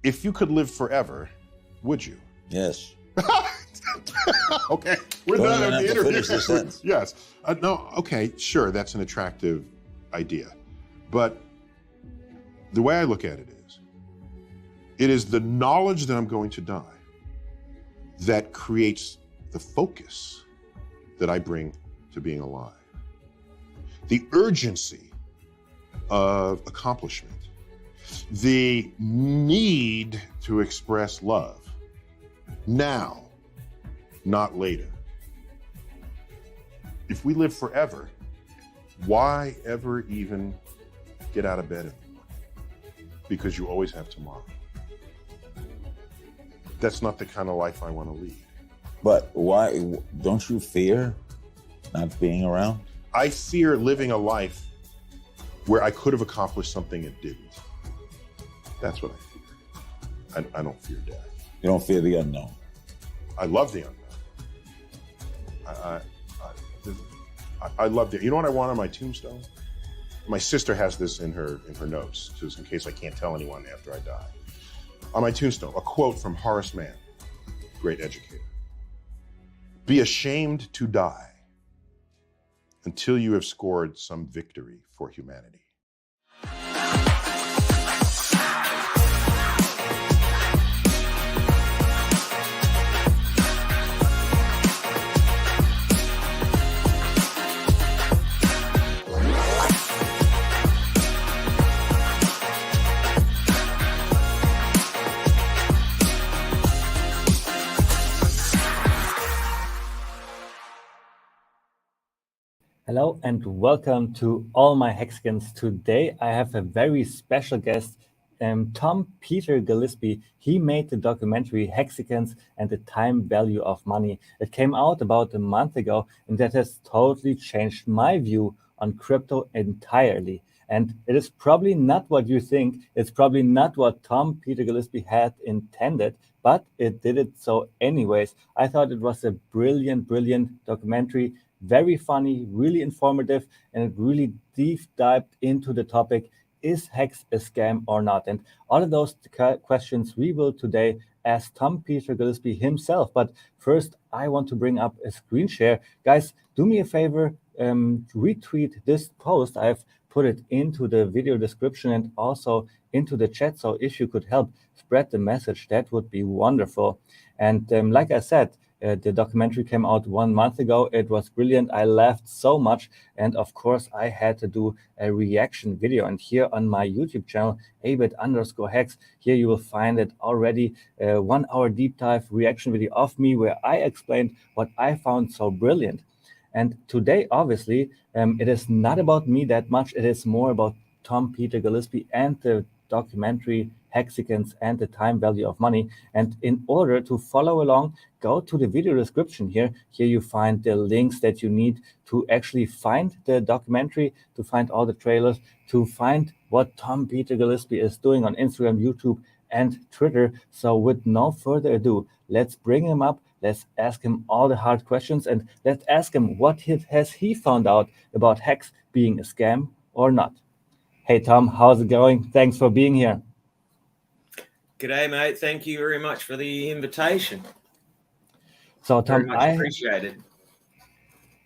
if you could live forever, would you? Yes. Okay, we're Don't done even with the have to interview. finish the sentence. Yes. No, okay, sure, that's an attractive idea. But the way I look at it is the knowledge that I'm going to die that creates the focus that I bring to being alive. The urgency of accomplishment, the need to express love now, not later. If we live forever, why ever even get out of bed in the morning? Because you always have tomorrow. That's not the kind of life I want to lead. But why don't you fear not being around? I fear living a life where I could have accomplished something and didn't. That's what I fear. I don't fear death. You don't fear the unknown. I love the unknown. I love the. You know what I want on my tombstone? My sister has this in her notes, just in case I can't tell anyone after I die. On my tombstone, a quote from Horace Mann, great educator. Be ashamed to die until you have scored some victory for humanity. Hello and welcome to all my Hexicans. Today I have a very special guest, Tom Peter Gillespie. He made the documentary Hexicans and the Time Value of Money. It came out about a month ago, and that has totally changed my view on crypto entirely. And it is probably not what you think. It's probably not what Tom Peter Gillespie had intended, but it did it so anyways. I thought it was a brilliant documentary. Very funny, really informative, and it really deep dived into the topic, is HEX a scam or not? And all of those questions we will today ask Tom Peter Gillespie himself. But first, I want to bring up a screen share. Guys, do me a favor, retweet this post. I've put it into the video description and also into the chat. So if you could help spread the message, that would be wonderful. And like I said, the documentary came out 1 month ago. It was brilliant. I laughed so much. And of course, I had to do a reaction video. And here on my YouTube channel, abit_hex, here you will find it already. 1 hour deep dive reaction video of me where I explained what I found so brilliant. And today, obviously, it is not about me that much. It is more about Tom Peter Gillespie and the documentary Hexicans and the Time Value of Money. And in order to follow along, go to the video description here. Here you find the links that you need to actually find the documentary, to find all the trailers, to find what Tom Peter Gillespie is doing on Instagram, YouTube, and Twitter. So with no further ado, let's bring him up. Let's ask him all the hard questions, and let's ask him what has he found out about HEX being a scam or not. Hey, Tom, how's it going? Thanks for being here. G'day, mate. Thank you very much for the invitation. So, Tom, very much appreciated.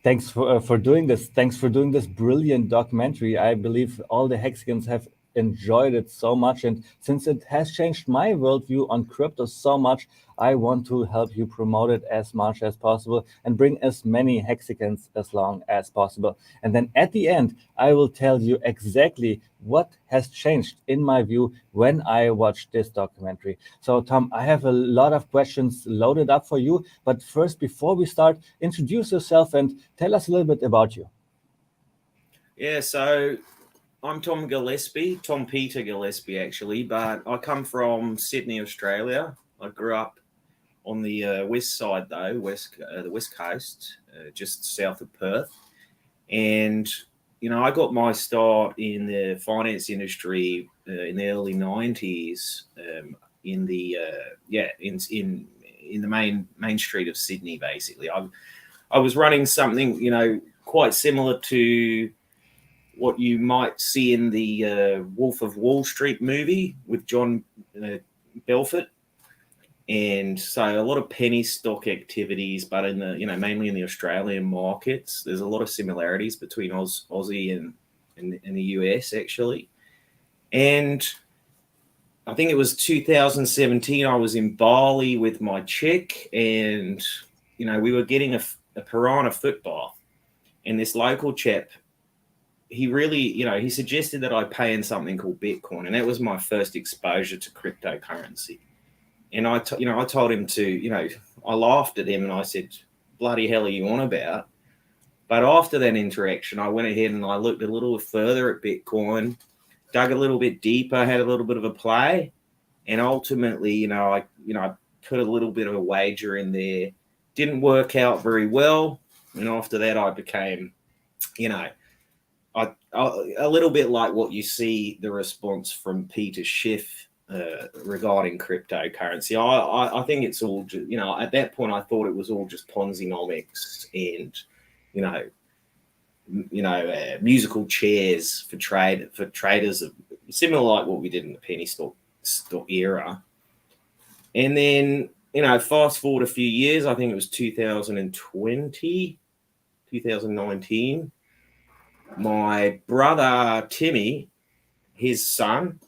Thanks for doing this. Thanks for doing this brilliant documentary. I believe all the Hexicans have enjoyed it so much, and since it has changed my worldview on crypto so much, I want to help you promote it as much as possible and bring as many Hexicans as long as possible. And then at the end, I will tell you exactly what has changed in my view when I watched this documentary. So, Tom, I have a lot of questions loaded up for you, but first, before we start, introduce yourself and tell us a little bit about you. Yeah, so I'm Tom Gillespie, Tom Peter Gillespie, actually, but I come from Sydney, Australia. I grew up on the west side, though, the west coast, just south of Perth. And, you know, I got my start in the finance industry in the early 90s in the main street of Sydney, basically. I was running something, you know, quite similar to what you might see in the Wolf of Wall Street movie with John Belfort. And so a lot of penny stock activities, but in the, mainly in the Australian markets, there's a lot of similarities between Aussie and the US actually. And I think it was 2017, I was in Bali with my chick, and, we were getting a piranha football, and this local chap, he really, he suggested that I pay in something called Bitcoin. And that was my first exposure to cryptocurrency. And I told him to, I laughed at him and I said, bloody hell are you on about? But after that interaction, I went ahead and I looked a little further at Bitcoin, dug a little bit deeper, had a little bit of a play. And ultimately, I put a little bit of a wager in there. Didn't work out very well. And after that, I became, a little bit like what you see the response from Peter Schiff regarding cryptocurrency. I think it's all just, at that point I thought it was all just Ponzi-nomics and musical chairs for traders, similar like what we did in the penny stock era. And then fast forward a few years, I think it was 2019, my brother Timmy, his son,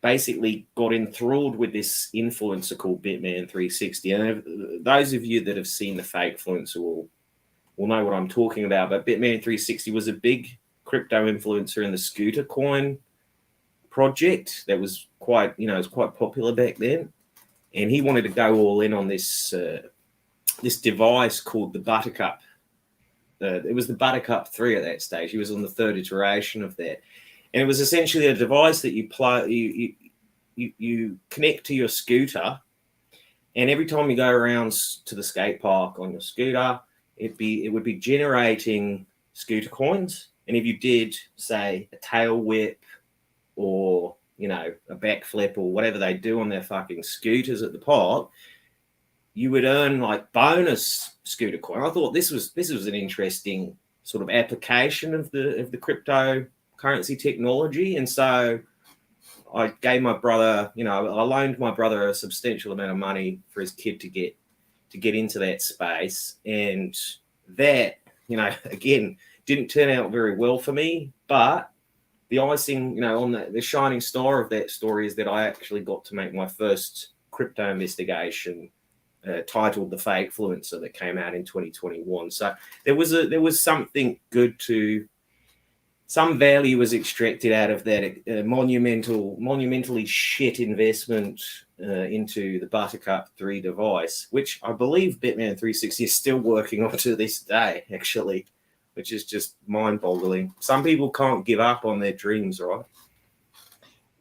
basically got enthralled with this influencer called Bitman360. And those of you that have seen the fake influencer will know what I'm talking about. But Bitman360 was a big crypto influencer in the Scootercoin project that was quite popular back then. And he wanted to go all in on this device called the Buttercup. It was the Buttercup 3 at that stage. He was on the third iteration of that. And it was essentially a device that you connect to your scooter, and every time you go around to the skate park on your scooter, it would be generating scooter coins. And if you did, say, a tail whip or a backflip or whatever they do on their fucking scooters at the park, you would earn like bonus scooter coin. I thought this was an interesting sort of application of the cryptocurrency technology. And so I gave my brother, I loaned my brother a substantial amount of money for his kid to get into that space. And that, again, didn't turn out very well for me. But the icing, on the shining star of that story is that I actually got to make my first crypto investigation titled The Fake Influencer that came out in 2021. So there was something good to, some value was extracted out of that monumentally shit investment into the Buttercup 3 device, which I believe Bitman360 is still working on to this day, actually, which is just mind-boggling. Some people can't give up on their dreams, right?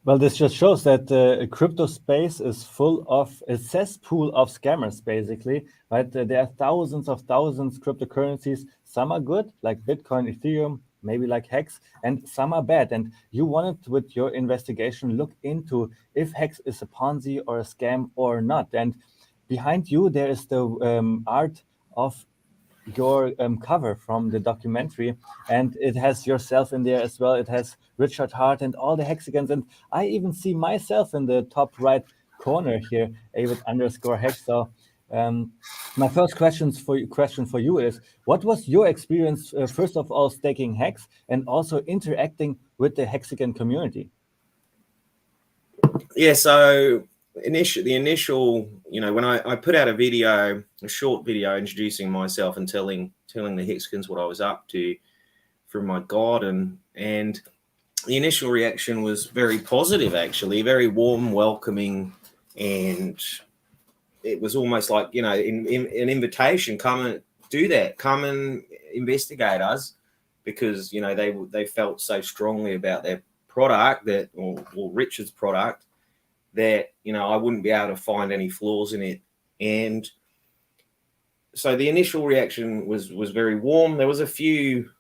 Well, this just shows that the crypto space is full of a cesspool of scammers, basically, right? There are thousands cryptocurrencies. Some are good, like Bitcoin, Ethereum, maybe like HEX, and some are bad. And you wanted, with your investigation, look into if HEX is a Ponzi or a scam or not. And behind you, there is the art of your cover from the documentary, and it has yourself in there as well. It has Richard Hart and all the Hexicans, and I even see myself in the top right corner here, Avid_Hex. So my first question for you is, what was your experience, first of all, staking HEX and also interacting with the Hexican community? Yeah, so the initial, when I put out a short video introducing myself and telling the Hexicans what I was up to from my garden, and the initial reaction was very positive, actually, very warm, welcoming, and it was almost like, an invitation, come and do that, come and investigate us, because, they felt so strongly about their product, or Richard's product, that, I wouldn't be able to find any flaws in it. And so the initial reaction was very warm. There was a few,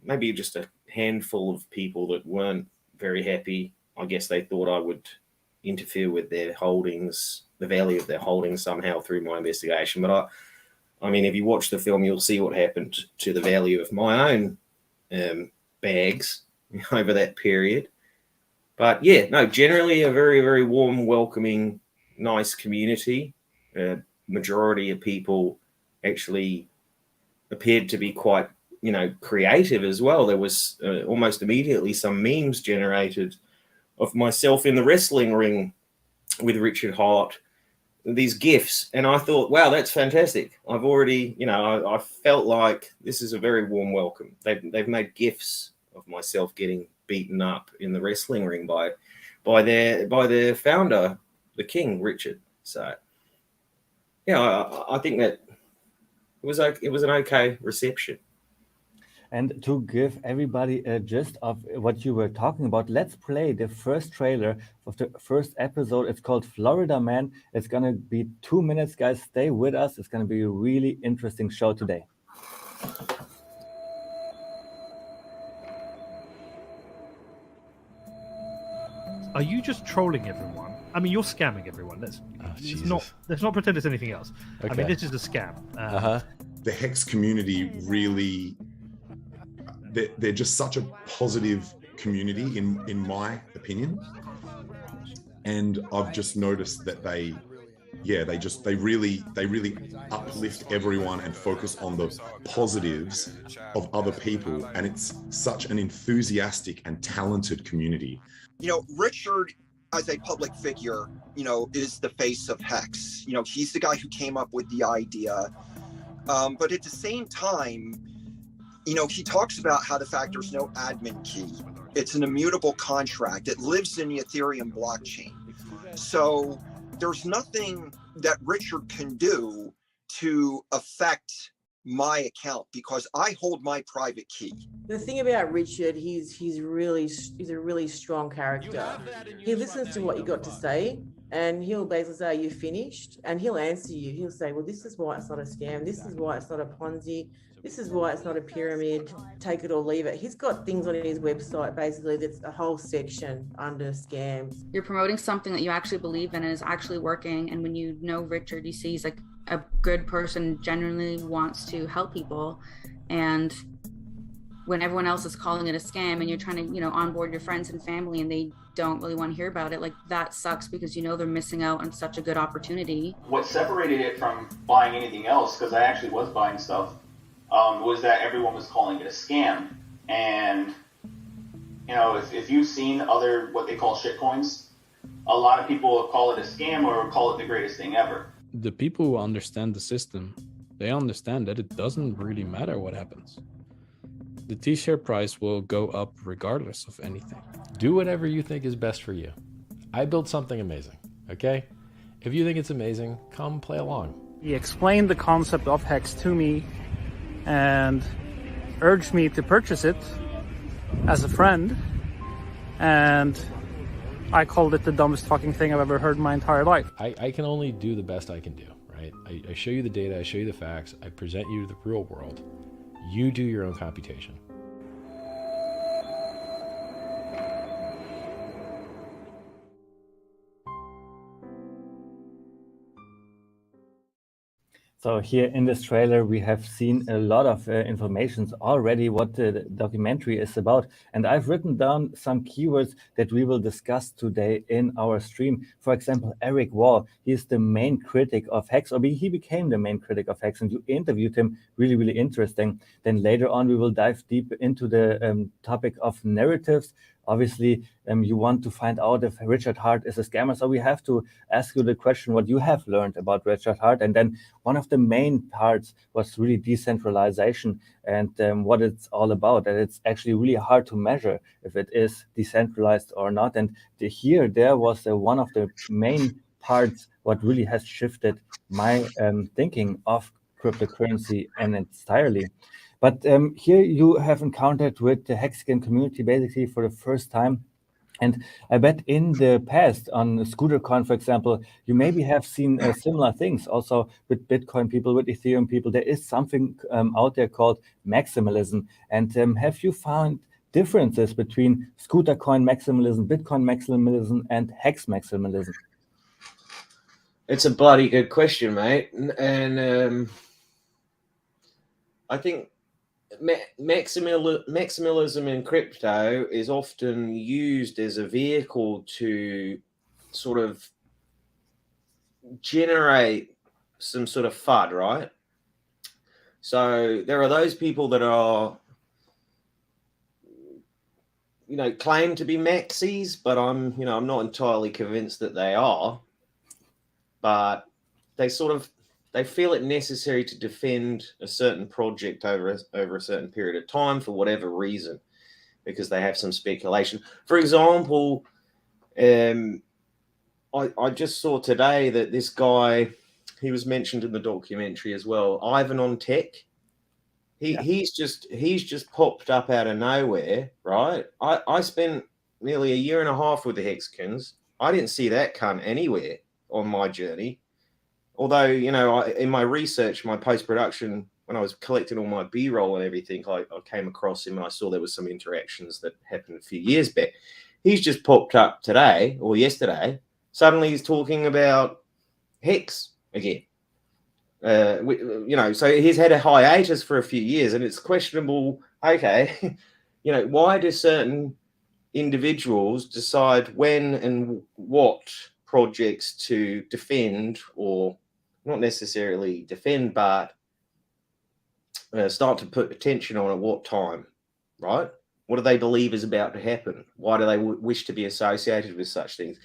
maybe just a handful of people that weren't very happy. I guess they thought I would interfere with their holdings, the value of their holdings somehow through my investigation. But I mean, if you watch the film, you'll see what happened to the value of my own bags over that period. But yeah, no, generally a very, very warm, welcoming, nice community. Majority of people actually appeared to be quite, creative as well. There was almost immediately some memes generated of myself in the wrestling ring with Richard Hart, these GIFs. And I thought, wow, that's fantastic. I've already, I felt like this is a very warm welcome. They've made GIFs of myself getting beaten up in the wrestling ring by their founder, the King, Richard. So, yeah, I think that it was an okay reception. And to give everybody a gist of what you were talking about, let's play the first trailer of the first episode. It's called Florida Man. It's going to be 2 minutes, guys. Stay with us. It's going to be a really interesting show today. Are you just trolling everyone? I mean, you're scamming everyone. Let's not pretend it's anything else. Okay. I mean, this is a scam. The HEX community really, they're just such a positive community in my opinion. And I've just noticed that they really uplift everyone and focus on the positives of other people. And it's such an enthusiastic and talented community. Richard, as a public figure, is the face of HEX. He's the guy who came up with the idea. But at the same time, he talks about how the fact there's no admin key. It's an immutable contract. It lives in the Ethereum blockchain. So there's nothing that Richard can do to affect my account because I hold my private key. The thing about Richard, he's a really strong character. He listens to what you got to say and he'll basically say, "Are you finished?" And he'll answer you. He'll say, "Well, this is why it's not a scam. This is why it's not a Ponzi. This is why it's not a pyramid. Take it or leave it." He's got things on his website, basically, that's a whole section under scams. You're promoting something that you actually believe in and is actually working. And when you know Richard, you see he's like a good person, genuinely wants to help people. And when everyone else is calling it a scam and you're trying to, onboard your friends and family and they don't really want to hear about it, like that sucks because they're missing out on such a good opportunity. What separated it from buying anything else, because I actually was buying stuff, was that everyone was calling it a scam. And, if you've seen other, what they call shitcoins, a lot of people call it a scam or call it the greatest thing ever. The people who understand the system, they understand that it doesn't really matter what happens. The T-share price will go up regardless of anything. Do whatever you think is best for you. I built something amazing, okay? If you think it's amazing, come play along. He explained the concept of HEX to me and urged me to purchase it as a friend. And I called it the dumbest fucking thing I've ever heard in my entire life. I can only do the best I can do, right? I show you the data, I show you the facts, I present you the real world. You do your own computation. So here in this trailer, we have seen a lot of information already what the documentary is about. And I've written down some keywords that we will discuss today in our stream. For example, Eric Wall, he is the main critic of HEX, or he became the main critic of HEX, and you interviewed him, really, really interesting. Then later on, we will dive deep into the topic of narratives. Obviously, you want to find out if Richard Hart is a scammer. So we have to ask you the question, what you have learned about Richard Hart. And then one of the main parts was really decentralization and what it's all about. And it's actually really hard to measure if it is decentralized or not. And there was one of the main parts what really has shifted my thinking of cryptocurrency and entirely. But here you have encountered with the Hexican community basically for the first time. And I bet in the past on Scootercoin, for example, you maybe have seen similar things also with Bitcoin people, with Ethereum people. There is something out there called maximalism. And have you found differences between Scootercoin maximalism, Bitcoin maximalism, and Hex maximalism? It's a bloody good question, mate. And I think maximalism in crypto is often used as a vehicle to sort of generate some sort of FUD, right? So there are those people that are, claim to be maxis, but I'm not entirely convinced that they are. But they feel it necessary to defend a certain project over a certain period of time for whatever reason, because they have some speculation. For example, I just saw today that this guy, he was mentioned in the documentary as well, Ivan on Tech. He's just popped up out of nowhere, right? I spent nearly a year and a half with the Hexicans. I didn't see that cunt anywhere on my journey. Although, in my research, my post-production, when I was collecting all my B-roll and everything, I came across him and I saw there was some interactions that happened a few years back. He's just popped up today or yesterday. Suddenly he's talking about HEX again. So he's had a hiatus for a few years, and it's questionable. Okay, why do certain individuals decide when and what projects to defend, or not necessarily defend, but start to put attention on at what time, right? What do they believe is about to happen? Why do they wish to be associated with such things?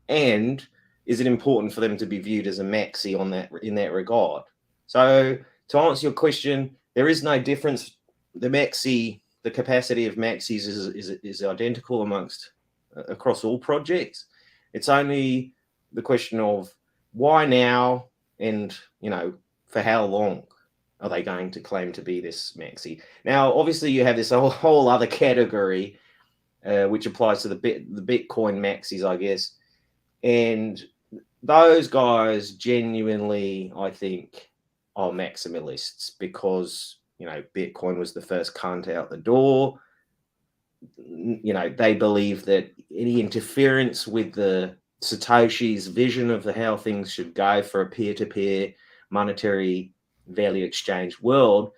And is it important for them to be viewed as a maxi in that regard? So to answer your question, there is no difference. The capacity of maxis is identical across all projects. It's only the question of why now, and for how long are they going to claim to be this maxi? Now, obviously, you have this whole other category, which applies to the Bitcoin maxis, I guess, and those guys genuinely, I think, are maximalists because Bitcoin was the first cunt out the door. They believe that any interference with the Satoshi's vision of how things should go for a peer-to-peer monetary value exchange world,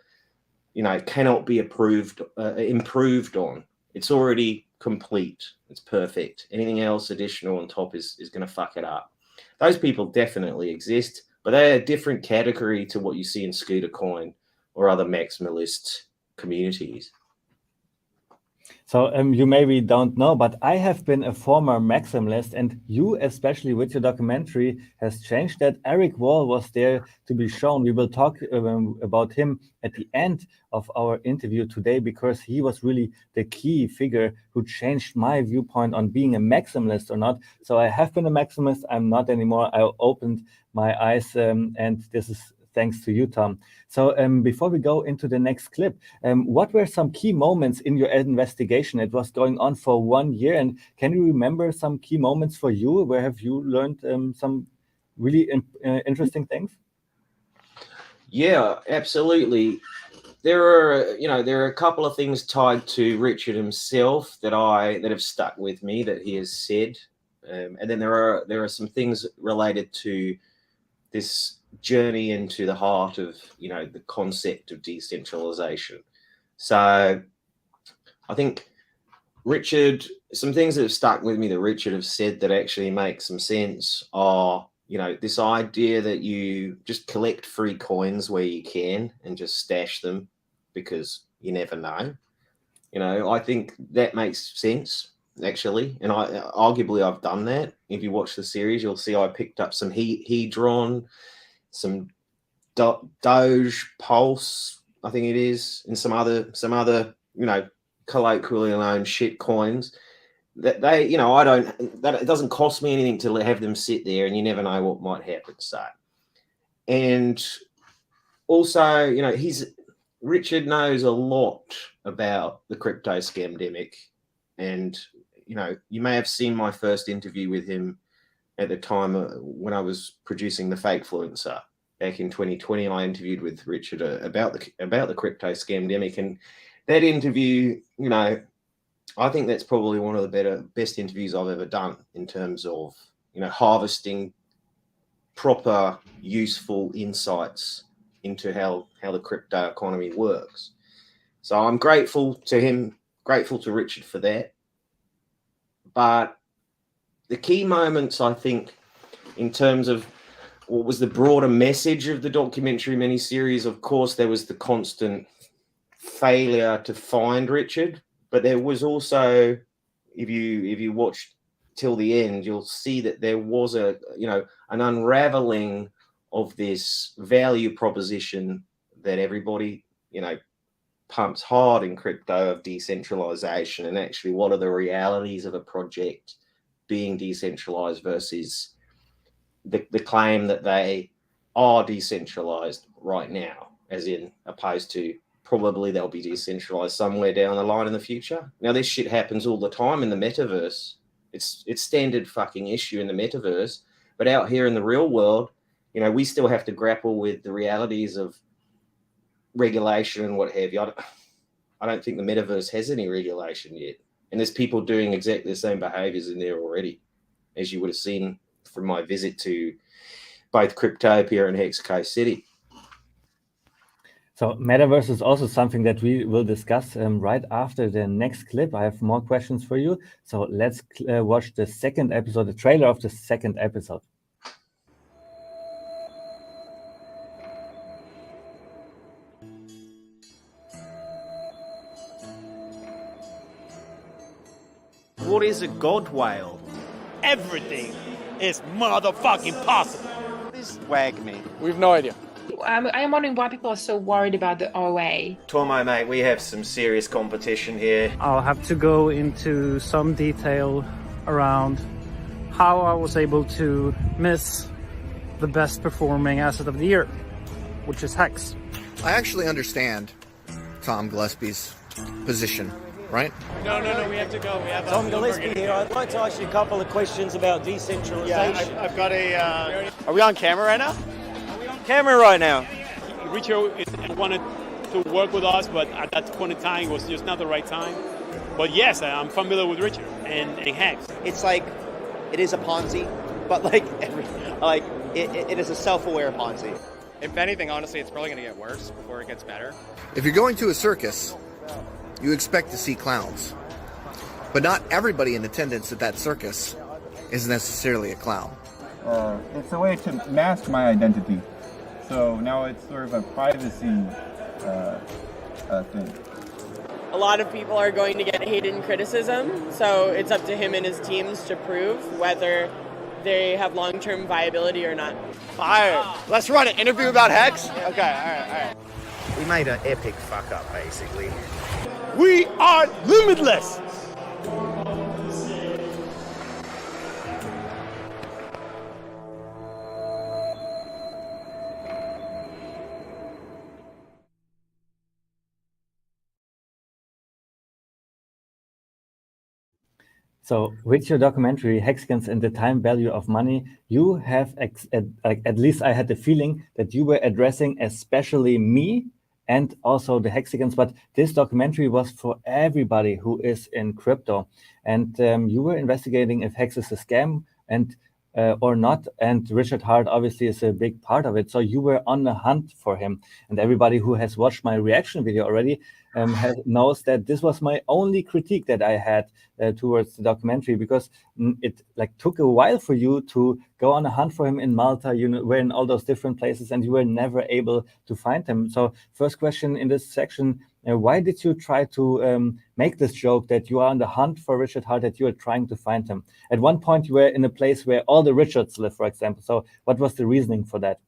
cannot be improved on. It's already complete. It's perfect. Anything else additional on top is going to fuck it up. Those people definitely exist, but they're a different category to what you see in Scootercoin or other maximalist communities. So you maybe don't know, but I have been a former maximalist, and you, especially with your documentary, has changed that. Eric Wall was there to be shown. We will talk about him at the end of our interview today, because he was really the key figure who changed my viewpoint on being a maximalist or not. So I have been a maximalist. I'm not anymore. I opened my eyes, and this is thanks to you, Tom. So before we go into the next clip, what were some key moments in your investigation? It was going on for 1 year. And can you remember some key moments for you? Where have you learned some really interesting things? Yeah, absolutely. There are a couple of things tied to Richard himself that have stuck with me that he has said. And then there are some things related to this journey into the heart of the concept of decentralization. So I think Richard, some things that have stuck with me that Richard have said that actually make some sense are this idea that you just collect free coins where you can and just stash them because you never know. I think that makes sense actually, and arguably I've done that. If you watch the series, you'll see I picked up some Hedron, some Doge Pulse, I think it is, and some other colloquially known shit coins that it doesn't cost me anything to have them sit there, and you never know what might happen. So, and also, Richard knows a lot about the crypto scamdemic, and you may have seen my first interview with him at the time when I was producing the Fakefluencer back in 2020. I interviewed with Richard about the crypto scamdemic, and that interview, I think that's probably one of the best interviews I've ever done in terms of harvesting proper, useful insights into how the crypto economy works. So I'm grateful to him, grateful to Richard for that. But the key moments, I think, in terms of what was the broader message of the documentary miniseries, of course, there was the constant failure to find Richard, but there was also, if you watched till the end, you'll see that there was an unraveling of this value proposition that everybody, pumps hard in crypto of decentralization, and actually what are the realities of a project being decentralized versus the claim that they are decentralized right now, as in opposed to probably they'll be decentralized somewhere down the line in the future. Now, this shit happens all the time in the metaverse. It's standard fucking issue in the metaverse. But out here in the real world, we still have to grapple with the realities of regulation and what have you. I don't think the metaverse has any regulation yet. And there's people doing exactly the same behaviors in there already, as you would have seen from my visit to both Cryptopia and Hex Coast City. So metaverse is also something that we will discuss right after the next clip. I have more questions for you. So let's watch the second episode, the trailer of the second episode. What is a god whale? Everything is motherfucking possible. This wag me. We've no idea. I am wondering why people are so worried about the OA. Tomo, mate, we have some serious competition here. I'll have to go into some detail around how I was able to miss the best performing asset of the year, which is HEX. I actually understand Tom Gillespie's position, right? No, we have to go. We have Tom Gillespie here. I'd like to ask you a couple of questions about decentralization. Yeah, I've got a... Are we on camera right now? Camera right now. Richard wanted to work with us, but at that point in time, it was just not the right time. But yes, I'm familiar with Richard and HEX. It's like, it is a Ponzi, but it is a self-aware Ponzi. If anything, honestly, it's probably going to get worse before it gets better. If you're going to a circus, you expect to see clowns. But not everybody in attendance at that circus is necessarily a clown. It's a way to mask my identity. So now it's sort of a privacy thing. A lot of people are going to get hidden criticism, so it's up to him and his teams to prove whether they have long-term viability or not. Fire! Let's run an interview about HEX? Okay, all right. We made an epic fuck up, basically. We are limitless! So with your documentary, Hexicans and the Time Value of Money, you have, at least I had the feeling that you were addressing especially me and also the Hexicans, but this documentary was for everybody who is in crypto. And you were investigating if Hex is a scam and or not. And Richard Hart obviously is a big part of it. So you were on the hunt for him. And everybody who has watched my reaction video already knows that this was my only critique that I had towards the documentary, because it took a while for you to go on a hunt for him in Malta. You were in all those different places and you were never able to find him. So first question in this section, why did you try to make this joke that you are on the hunt for Richard Hart, that you are trying to find him? At one point you were in a place where all the Richards live, for example. So what was the reasoning for that?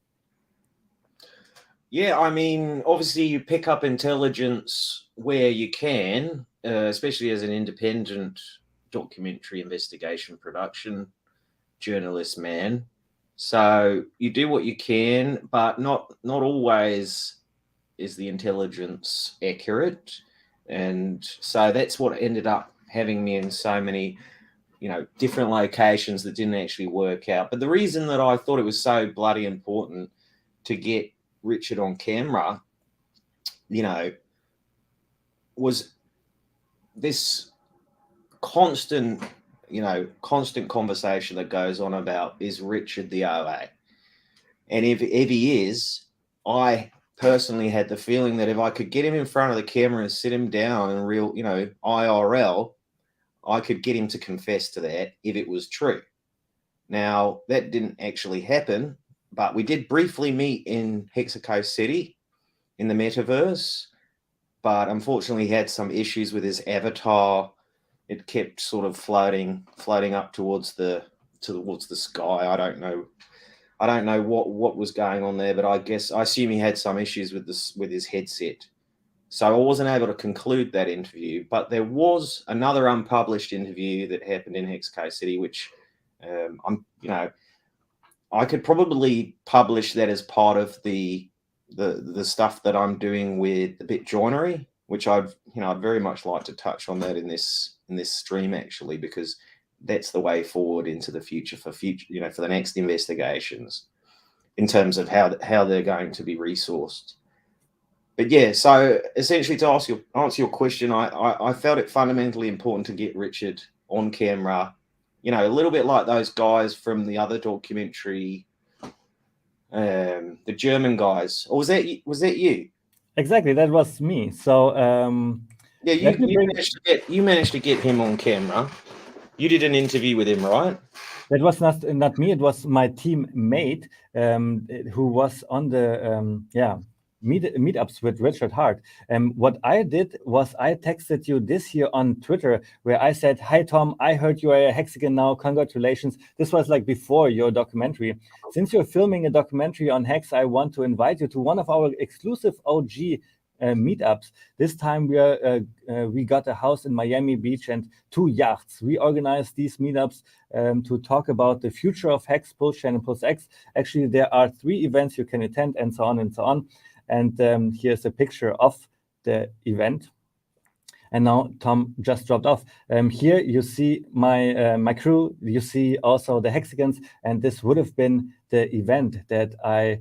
Yeah, I mean, obviously you pick up intelligence where you can, especially as an independent documentary investigation production journalist, man. So you do what you can, but not always is the intelligence accurate. And so that's what ended up having me in so many, different locations that didn't actually work out. But the reason that I thought it was so bloody important to get Richard on camera, was this constant conversation that goes on about, is Richard the OA? And if he is, I personally had the feeling that if I could get him in front of the camera and sit him down and real, IRL, I could get him to confess to that if it was true. Now, that didn't actually happen, but we did briefly meet in Hexicans City in the metaverse, but unfortunately he had some issues with his avatar. It kept sort of floating up towards the sky. I don't know what was going on there, but I assume he had some issues with his headset. So I wasn't able to conclude that interview, but there was another unpublished interview that happened in Hexicans City, which I could probably publish that as part of the stuff that I'm doing with the Bit Joinery, which I'd very much like to touch on that in this stream actually, because that's the way forward into the future for the next investigations in terms of how they're going to be resourced. But yeah, so essentially to answer your question, I felt it fundamentally important to get Richard on camera, a little bit like those guys from the other documentary, the German guys. Or was that you? Exactly, that was me. So yeah, you managed to get him on camera. You did an interview with him, right? That was not me. It was my teammate who was on the meetups with Richard Hart. What I did was I texted you this year on Twitter where I said, "Hi Tom, I heard you are a Hexican now. Congratulations." This was like before your documentary. Since you're filming a documentary on Hex, I want to invite you to one of our exclusive OG meetups. This time we got a house in Miami Beach and 2 yachts. We organized these meetups to talk about the future of Hex, Pulse Chain, and Pulse X. Actually, there are 3 events you can attend, and so on and so on. And here's a picture of the event. And now Tom just dropped off. Here you see my crew. You see also the Hexicans, and this would have been the event that I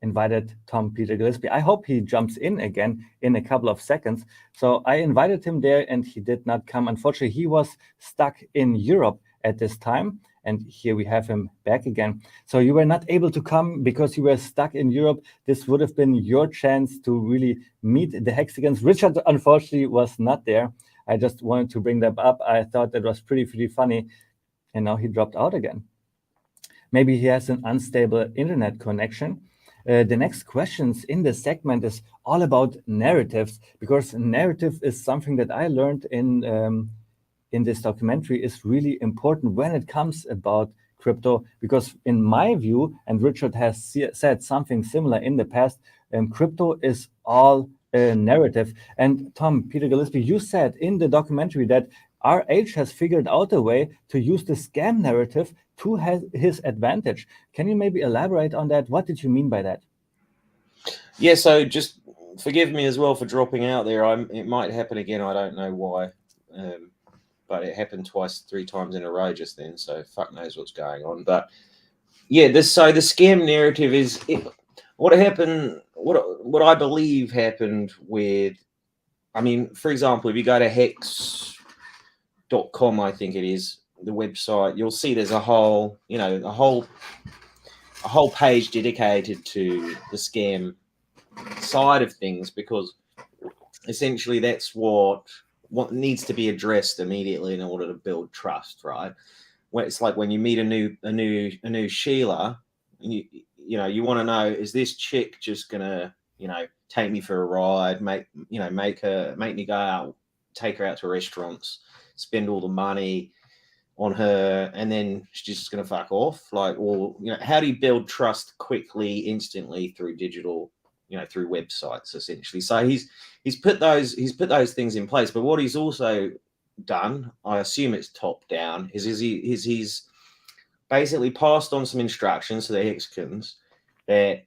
invited Tom Peter Gillespie. I hope he jumps in again in a couple of seconds. So I invited him there and he did not come. Unfortunately, he was stuck in Europe at this time. And here we have him back again. So you were not able to come because you were stuck in Europe. This would have been your chance to really meet the Hexicans. Richard, unfortunately, was not there. I just wanted to bring that up. I thought that was pretty funny. And now he dropped out again. Maybe he has an unstable internet connection. The next questions in this segment is all about narratives, because narrative is something that I learned in this documentary is really important when it comes about crypto, because in my view, and Richard has said something similar in the past, crypto is all a narrative. And Tom Peter Gillespie, you said in the documentary that RH has figured out a way to use the scam narrative to his advantage. Can you maybe elaborate on that? What did you mean by that? Yeah, so just forgive me as well for dropping out there. It might happen again. I don't know why. But it happened 3 times in a row just then, so fuck knows what's going on. But yeah, the scam narrative is what happened. What I believe happened with, for example, if you go to hex.com, I think it is the website, you'll see there's a whole page dedicated to the scam side of things, because essentially that's what needs to be addressed immediately in order to build trust, right? It's like when you meet a new Sheila, you want to know, is this chick just gonna take me for a ride, make me go out, take her out to restaurants, spend all the money on her, and then she's just gonna fuck off? How do you build trust quickly, instantly through digital, through websites essentially? So he's put those things in place. But what he's also done, I assume it's top down, is he's basically passed on some instructions to the Hexicans that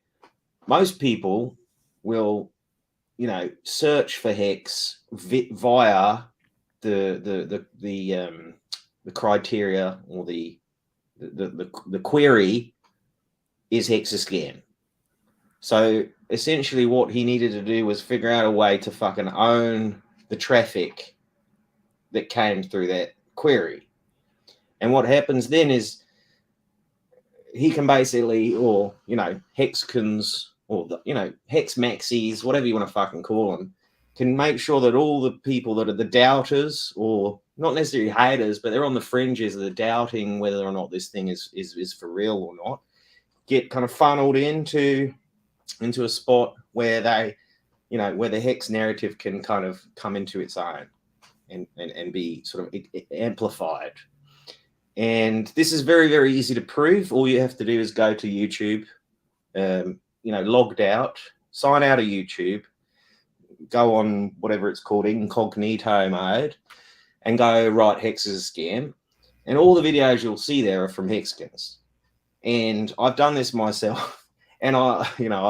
most people will, search for Hex via the criteria, or the query is Hex a scam. So essentially what he needed to do was figure out a way to fucking own the traffic that came through that query. And what happens then is he can basically, or Hexicans or the, hex maxis, whatever you want to fucking call them, can make sure that all the people that are the doubters, or not necessarily haters, but they're on the fringes of the doubting whether or not this thing is for real or not, get kind of funneled into a spot where they, where the hex narrative can kind of come into its own and be sort of amplified. And this is very, very easy to prove. All you have to do is go to YouTube, logged out, sign out of YouTube, go on whatever it's called, incognito mode, and go, right, Hex is a scam. And all the videos you'll see there are from Hexicans. And I've done this myself. And I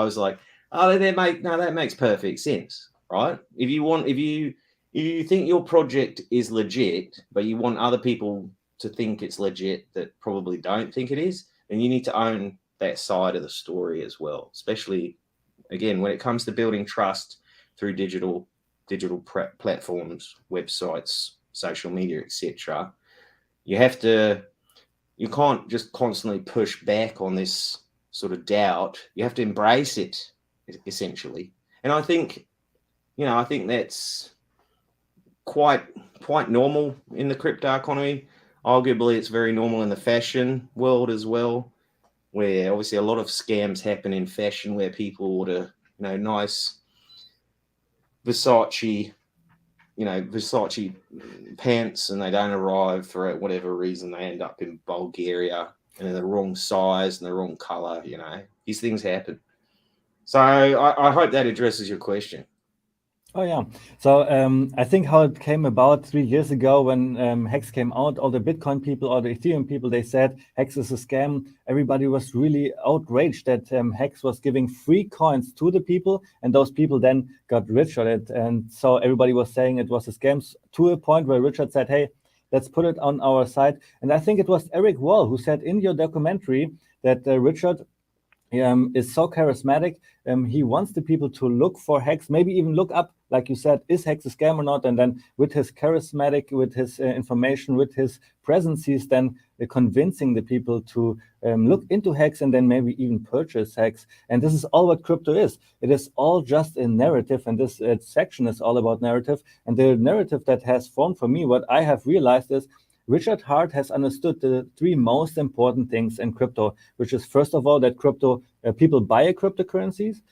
was like, oh, that makes perfect sense, right? If you think your project is legit, but you want other people to think it's legit that probably don't think it is, then you need to own that side of the story as well, especially, again, when it comes to building trust through digital platforms, websites, social media, etc. You can't just constantly push back on this sort of doubt. You have to embrace it, essentially. And I think that's quite normal in the crypto economy. Arguably, it's very normal in the fashion world as well, where obviously a lot of scams happen in fashion, where people order, nice Versace pants, and they don't arrive for whatever reason. They end up in Bulgaria and in the wrong size and the wrong color. These things happen. So I hope that addresses your question. Oh yeah. So I think how it came about 3 years ago when Hex came out, all the Bitcoin people, all the Ethereum people, they said Hex is a scam. Everybody was really outraged that Hex was giving free coins to the people, and those people then got rich on it. And so everybody was saying it was a scam, to a point where Richard said, hey, let's put it on our site. And I think it was Eric Wall who said in your documentary that Richard is so charismatic. He wants the people to look for Hex, maybe even look up, like you said, is Hex a scam or not? And then with his charismatic, with his information, with his presence, he's then convincing the people to look into Hex and then maybe even purchase Hex. And this is all what crypto is. It is all just a narrative, and this section is all about narrative. And the narrative that has formed for me, what I have realized is Richard Hart has understood the three most important things in crypto, which is, first of all, that crypto people buy a cryptocurrencies,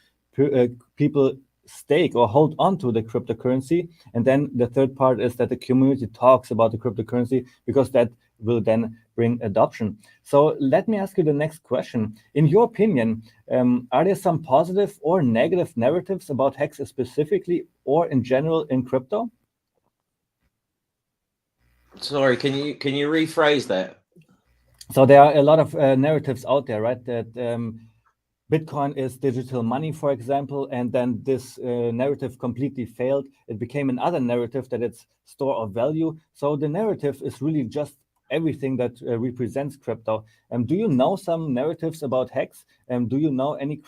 people stake or hold on to the cryptocurrency, and then the third part is that the community talks about the cryptocurrency, because that will then bring adoption. So let me ask you the next question. In your opinion, are there some positive or negative narratives about Hex specifically or in general in crypto? Sorry, can you rephrase that? So there are a lot of narratives out there, right? That Bitcoin is digital money, for example, and then this narrative completely failed. It became another narrative that it's store of value. So the narrative is really just everything that represents crypto. Do you know some narratives about Hex? Do you know any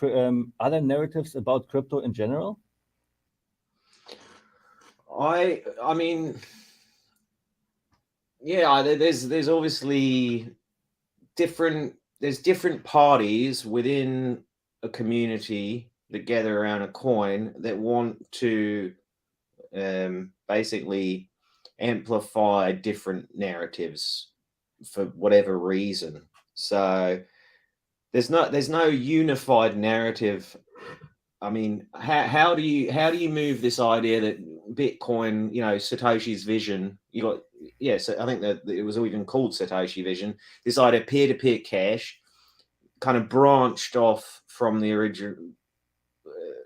other narratives about crypto in general? I mean, yeah, there's obviously different parties within a community that gather around a coin that want to basically amplify different narratives for whatever reason. So there's no unified narrative. I mean, how do you move this idea that Bitcoin, Satoshi's vision, so I think that it was even called Satoshi vision, this idea of peer-to-peer cash kind of branched off from the original.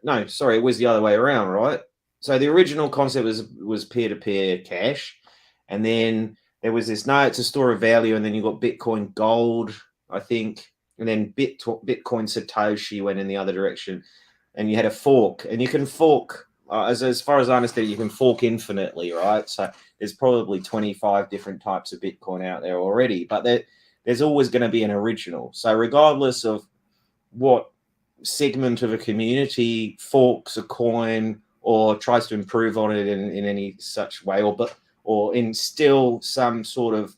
No, sorry, it was the other way around, right? So the original concept was peer-to-peer cash, and then there was this, no, it's a store of value, and then you got Bitcoin Gold, I think, and then Bitcoin Satoshi went in the other direction, and you had a fork, and you can fork, as far as I understand, you can fork infinitely, right? So there's probably 25 different types of Bitcoin out there already, but there's always going to be an original. So regardless of what segment of a community forks a coin or tries to improve on it in any such way, or instill some sort of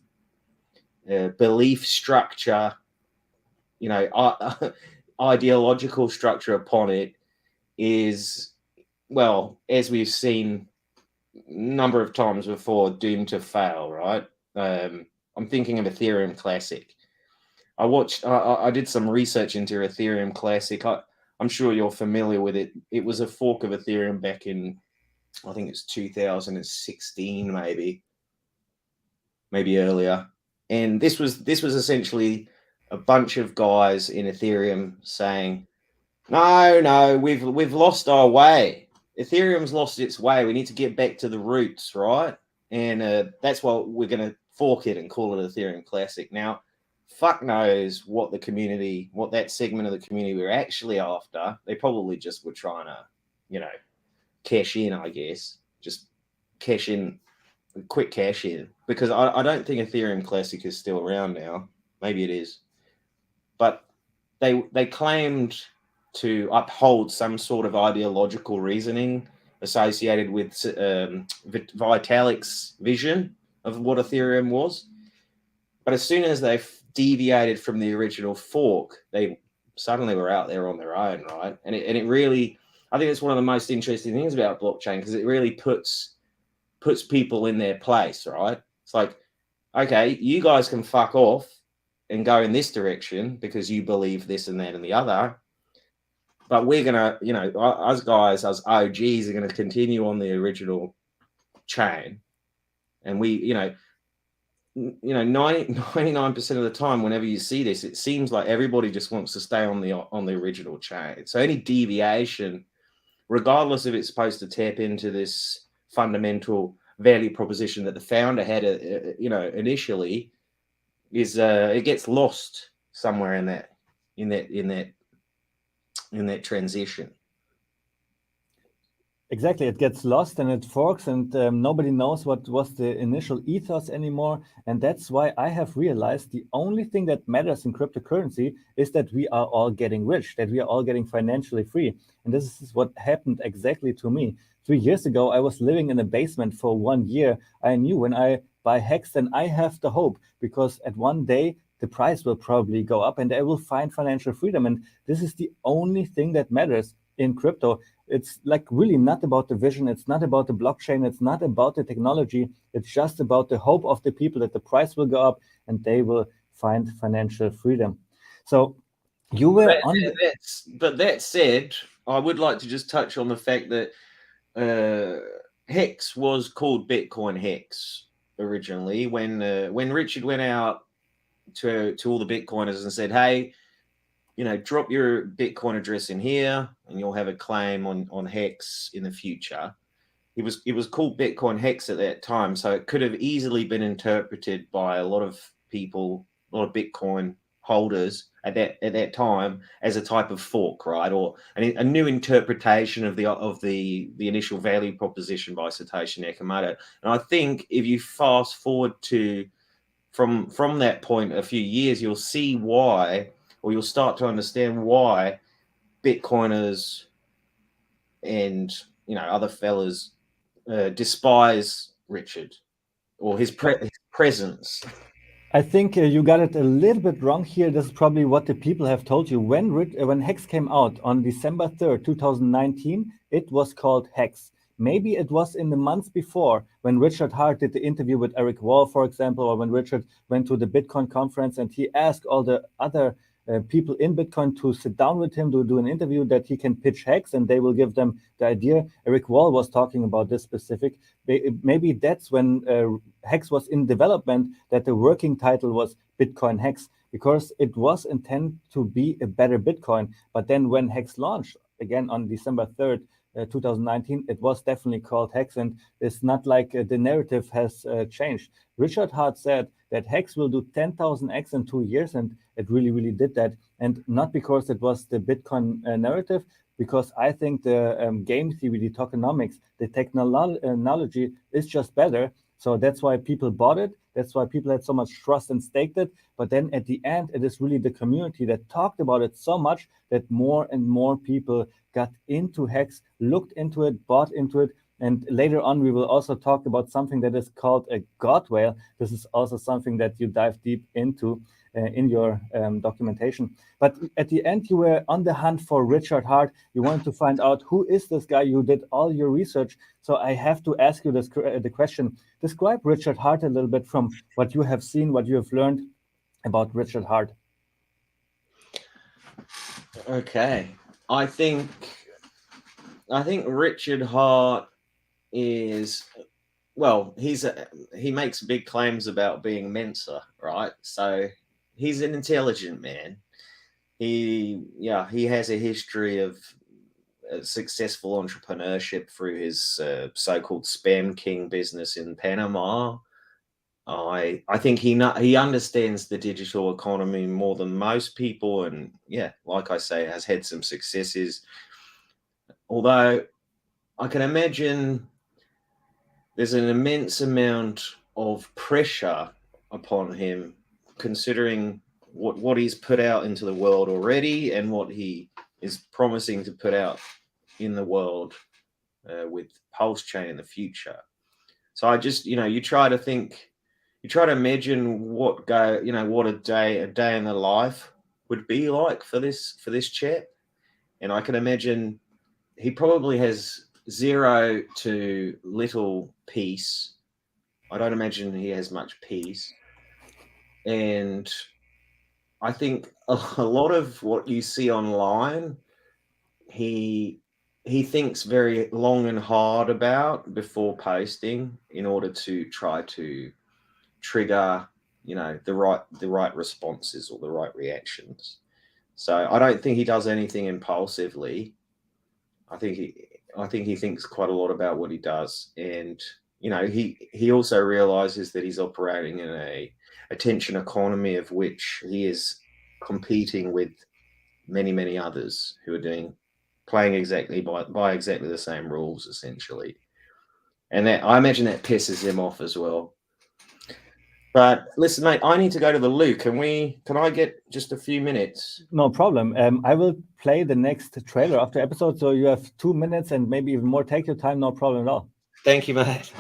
belief structure, ideological structure upon it is, well, as we've seen a number of times before, doomed to fail, right? I'm thinking of Ethereum Classic. I did some research into Ethereum Classic. I'm sure you're familiar with it. It was a fork of Ethereum back in, I think it's 2016, maybe earlier. And this was essentially a bunch of guys in Ethereum saying, no, we've lost our way. Ethereum's lost its way. We need to get back to the roots, right? And that's why we're going to fork it and call it Ethereum Classic. Now, fuck knows what that segment of the community were actually after. They probably just were trying to, cash in, I guess. Just cash in, quick cash in. Because I don't think Ethereum Classic is still around now. Maybe it is. But they claimed to uphold some sort of ideological reasoning associated with Vitalik's vision of what Ethereum was. But as soon as they deviated from the original fork, they suddenly were out there on their own, right? And it really, I think it's one of the most interesting things about blockchain, because it really puts people in their place, right? It's like, okay, you guys can fuck off and go in this direction because you believe this and that and the other. But we're going to, us guys, us OGs are going to continue on the original chain. And we, 99% of the time, whenever you see this, it seems like everybody just wants to stay on the original chain. So any deviation, regardless if it's supposed to tap into this fundamental value proposition that the founder had, initially, is it gets lost somewhere in that transition. Exactly, it gets lost and it forks, and nobody knows what was the initial ethos anymore. And that's why I have realized the only thing that matters in cryptocurrency is that we are all getting rich, that we are all getting financially free. And this is what happened exactly to me. 3 years ago, I was living in a basement for 1 year. I knew when I buy HEX, then I have the hope, because at one day the price will probably go up and I will find financial freedom. And this is the only thing that matters in crypto. It's like really not about the vision. It's not about the blockchain. It's not about the technology. It's just about the hope of the people that the price will go up and they will find financial freedom. So you were But that said, I would like to just touch on the fact that HEX was called Bitcoin HEX originally when Richard went out to all the Bitcoiners and said, hey, drop your Bitcoin address in here and you'll have a claim on HEX in the future. It was called Bitcoin HEX at that time, so it could have easily been interpreted by a lot of people, a lot of Bitcoin holders at that time as a type of fork, right? Or a new interpretation of the initial value proposition by Satoshi Nakamoto. And I think if you fast forward to from that point a few years, you'll see why, or you'll start to understand why Bitcoiners and other fellas despise Richard or his presence. I think you got it a little bit wrong here. This is probably what the people have told you. When HEX came out on December 3rd, 2019, it was called HEX. Maybe it was in the months before when Richard Hart did the interview with Eric Wall, for example, or when Richard went to the Bitcoin conference and he asked all the other people in Bitcoin to sit down with him to do an interview that he can pitch HEX and they will give them the idea. Eric Wall was talking about this specific. Maybe that's when HEX was in development, that the working title was Bitcoin HEX, because it was intended to be a better Bitcoin. But then when HEX launched, again on December 3rd, 2019, it was definitely called HEX, and it's not like the narrative has changed. Richard Hart said that HEX will do 10,000x in 2 years, and it really, really did that. And not because it was the Bitcoin narrative, because I think the game theory, the tokenomics, the technology is just better. So that's why people bought it. That's why people had so much trust and staked it. But then at the end, it is really the community that talked about it so much that more and more people got into HEX, looked into it, bought into it. And later on, we will also talk about something that is called a God whale. This is also something that you dive deep into. in your documentation. But at the end, you were on the hunt for Richard Hart. You wanted to find out who is this guy. You did all your research. So I have to ask you the question. Describe Richard Hart a little bit from what you have seen, what you have learned about Richard Hart. Okay. I think Richard Hart is, well, he makes big claims about being Mensa, right? So he's an intelligent man. He has a history of successful entrepreneurship through his so-called Spam King business in Panama. I think he understands the digital economy more than most people, and like I say, has had some successes. Although I can imagine there's an immense amount of pressure upon him, considering what he's put out into the world already and what he is promising to put out in the world with Pulse Chain in the future. So I just, you try to imagine what a day in the life would be like for this chap, and I can imagine he probably has zero to little peace. I don't imagine he has much peace, and I think a lot of what you see online, he thinks very long and hard about before posting in order to try to trigger, the right responses or the right reactions. So I don't think he does anything impulsively. I think he thinks quite a lot about what he does, and he also realizes that he's operating in a attention economy of which he is competing with many others who are playing exactly by exactly the same rules, essentially. And that, I imagine, that pisses him off as well. But listen, mate, I need to go to the loo. Can I get just a few minutes? No problem. I will play the next trailer after episode, so you have 2 minutes and maybe even more. Take your time, no problem at all. Thank you, mate.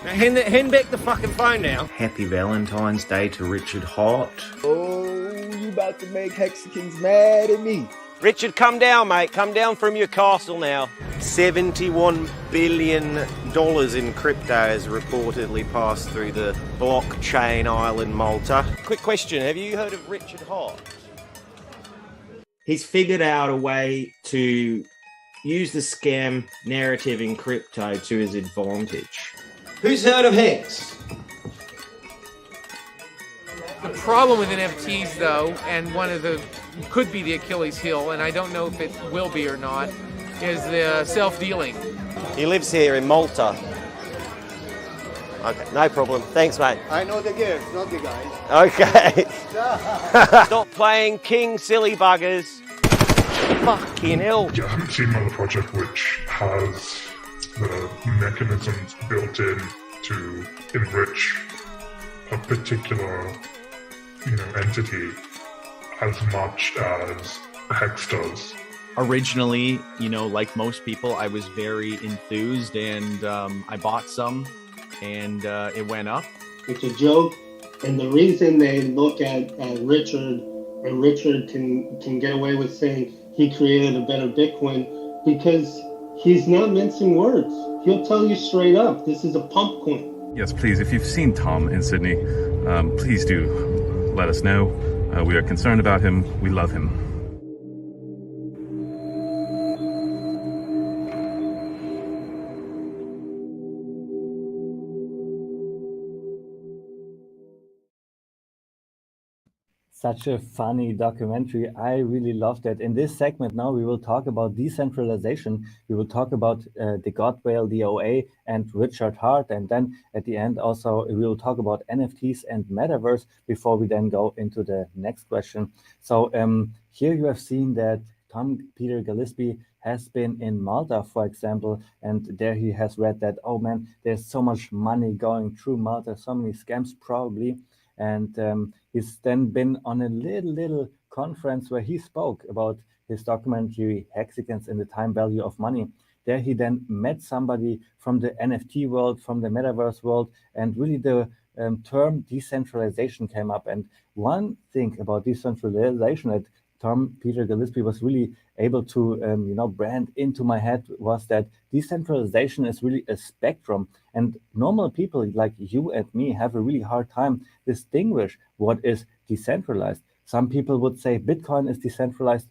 Now, hand back the fucking phone now. Happy Valentine's Day to Richard Hart. Oh, you about to make Hexicans mad at me. Richard, come down, mate. Come down from your castle now. $71 billion in crypto has reportedly passed through the blockchain island Malta. Quick question, have you heard of Richard Hart? He's figured out a way to use the scam narrative in crypto to his advantage. Who's heard of HEX? The problem with NFTs, though, and could be the Achilles heel, and I don't know if it will be or not, is the self-dealing. He lives here in Malta. Okay, no problem. Thanks, mate. I know the girls, not the guys. Okay. Stop playing King Silly Buggers. Fucking hell. Yeah, I haven't seen another project which has the mechanisms built in to enrich a particular entity as much as HEX does. Originally, like most people, I was very enthused, and I bought some, and it went up. It's a joke, and the reason they look at Richard, and Richard can get away with saying he created a better Bitcoin, because he's not mincing words. He'll tell you straight up, this is a pump coin. Yes, please, if you've seen Tom in Sydney, please do let us know. We are concerned about him. We love him. Such a funny documentary. I really loved it. In this segment now, we will talk about decentralization. We will talk about the God Whale, the OA, and Richard Hart. And then at the end also, we will talk about NFTs and Metaverse before we then go into the next question. So here you have seen that Tom Peter Gillespie has been in Malta, for example, and there he has read that, oh man, there's so much money going through Malta, so many scams probably. and he's then been on a little conference where he spoke about his documentary Hexicans and the Time Value of Money. There he then met somebody from the NFT world, from the metaverse world, and really the term decentralization came up. And one thing about decentralization that Tom Peter Gillespie was really able to brand into my head was that decentralization is really a spectrum, and normal people like you and me have a really hard time distinguish what is decentralized. Some people would say Bitcoin is decentralized.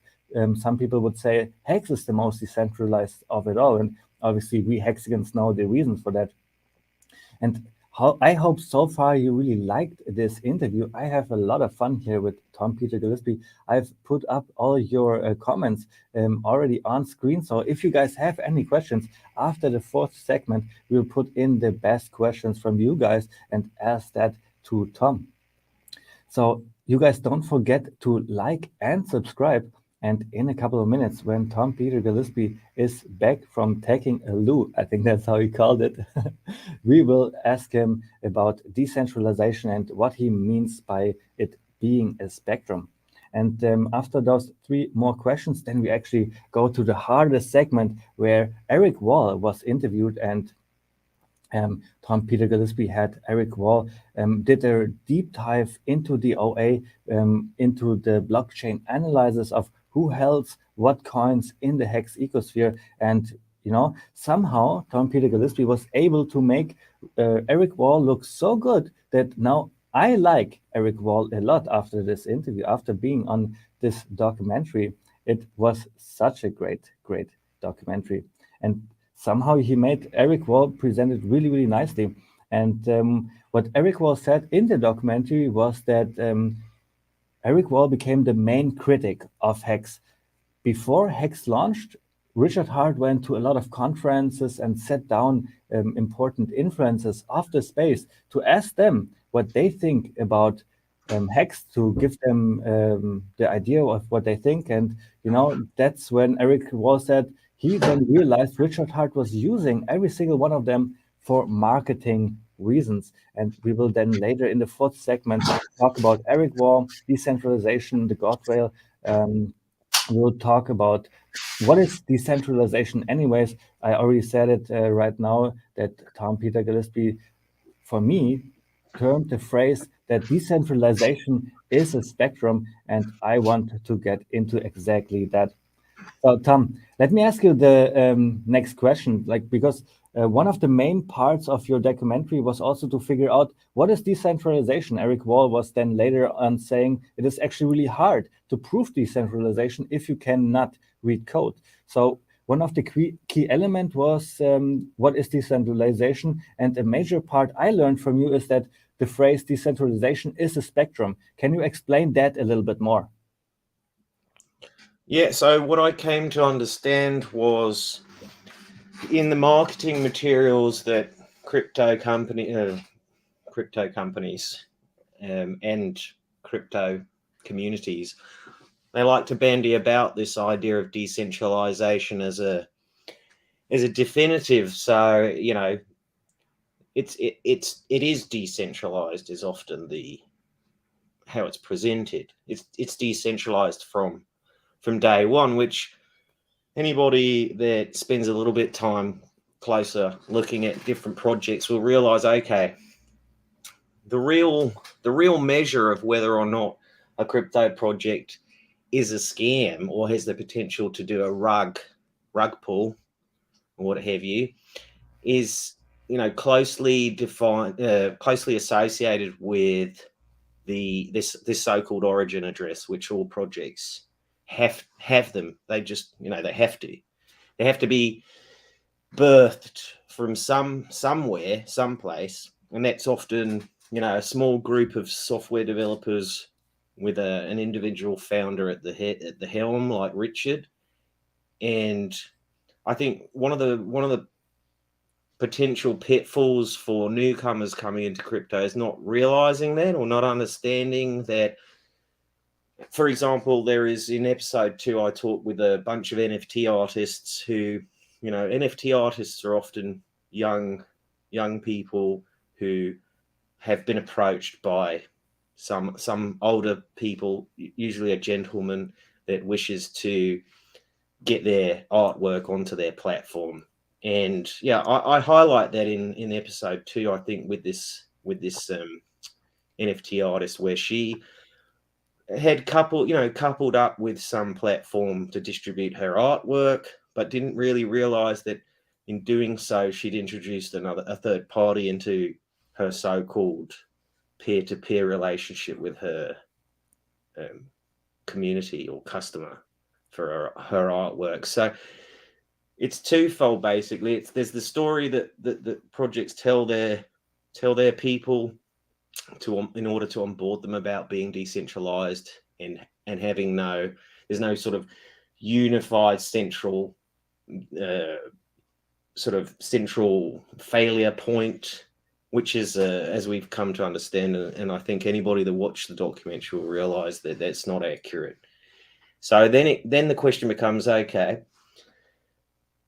Some people would say Hex is the most decentralized of it all, and obviously we Hexicans know the reasons for that. And I hope so far you really liked this interview. I have a lot of fun here with Tom Peter Gillespie. I've put up all your comments already on screen. So if you guys have any questions after the fourth segment, we'll put in the best questions from you guys and ask that to Tom. So you guys don't forget to like and subscribe. And in a couple of minutes, when Tom Peter Gillespie is back from taking a loo, I think that's how he called it, we will ask him about decentralization and what he means by it being a spectrum. And after those three more questions, then we actually go to the hardest segment where Eric Wall was interviewed, and Tom Peter Gillespie had Eric Wall did a deep dive into the OA, into the blockchain analysis of who holds what coins in the Hex ecosphere. And, somehow Tom Peter Gillespie was able to make Eric Wall look so good that now I like Eric Wall a lot after this interview, after being on this documentary. It was such a great documentary. And somehow he made Eric Wall present it really, really nicely. And what Eric Wall said in the documentary was that Eric Wall became the main critic of Hex. Before Hex launched, Richard Hart went to a lot of conferences and sat down important influencers of the space to ask them what they think about Hex, to give them the idea of what they think. And, that's when Eric Wall said he then realized Richard Hart was using every single one of them for marketing reasons. And we will then later in the fourth segment talk about Eric Wall, decentralization, the guardrail. We'll talk about what is decentralization anyways. I already said it right now that Tom Peter Gillespie, for me, termed the phrase that decentralization is a spectrum, and I want to get into exactly that. So, Tom, let me ask you the next question, because one of the main parts of your documentary was also to figure out what is decentralization. Eric Wall was then later on saying it is actually really hard to prove decentralization if you cannot read code. So one of the key element was what is decentralization? And a major part I learned from you is that the phrase decentralization is a spectrum. Can you explain that a little bit more? Yeah, so what I came to understand was in the marketing materials that crypto companies and crypto communities, they like to bandy about this idea of decentralization as a definitive. So, it is decentralized is often how it's presented. It's decentralized from day one, which anybody that spends a little bit time closer looking at different projects will realize, okay, the real measure of whether or not a crypto project is a scam or has the potential to do a rug pull or what have you is closely defined, closely associated with this so-called origin address, which all projects have them. They just they have to be birthed from somewhere, someplace, and that's often a small group of software developers with an individual founder at the helm, like Richard. And I think one of the potential pitfalls for newcomers coming into crypto is not realizing that or not understanding that. For example, there is in episode 2, I talked with a bunch of NFT artists who, NFT artists are often young people who have been approached by some older people, usually a gentleman, that wishes to get their artwork onto their platform. And yeah, I highlight that in episode 2, I think, with this NFT artist, where she had coupled up with some platform to distribute her artwork, but didn't really realize that in doing so, she'd introduced a third party into her so-called peer-to-peer relationship with her community or customer for her artwork. So it's twofold, basically. There's the story that projects tell their people in order to onboard them about being decentralized and having there's no sort of unified central central failure point, which is as we've come to understand, and I think anybody that watched the documentary will realize that that's not accurate. So then the question becomes, okay,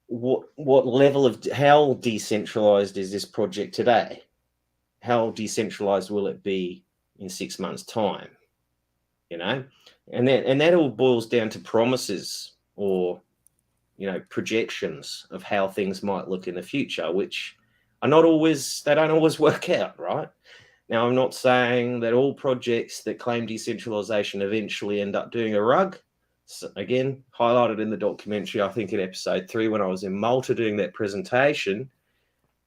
what level of, how decentralized is this project today? How decentralized will it be in 6 months' time? And that all boils down to promises or projections of how things might look in the future, which are they don't always work out, right? Now, I'm not saying that all projects that claim decentralization eventually end up doing a rug. So again, highlighted in the documentary, I think in episode 3, when I was in Malta doing that presentation,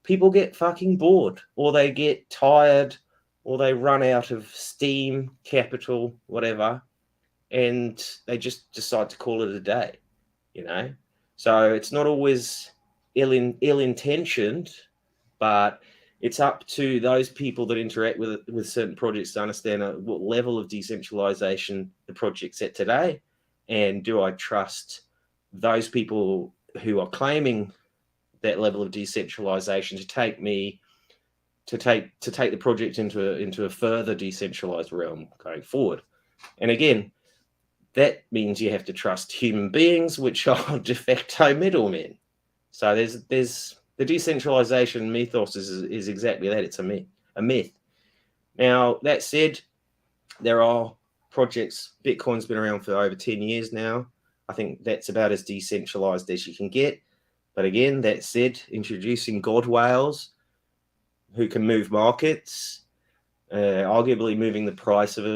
people get fucking bored, or they get tired, or they run out of steam, capital, whatever, and they just decide to call it a day, So it's not always ill-intentioned, but it's up to those people that interact with certain projects to understand what level of decentralization the project's at today, and do I trust those people who are claiming that level of decentralization to take the project into a further decentralized realm going forward. And again, that means you have to trust human beings, which are de facto middlemen. So there's the decentralization mythos is exactly that. It's a myth. Now, that said, there are projects. Bitcoin's been around for over 10 years now. I think that's about as decentralized as you can get. But again, that said, introducing God whales who can move markets, arguably moving the price of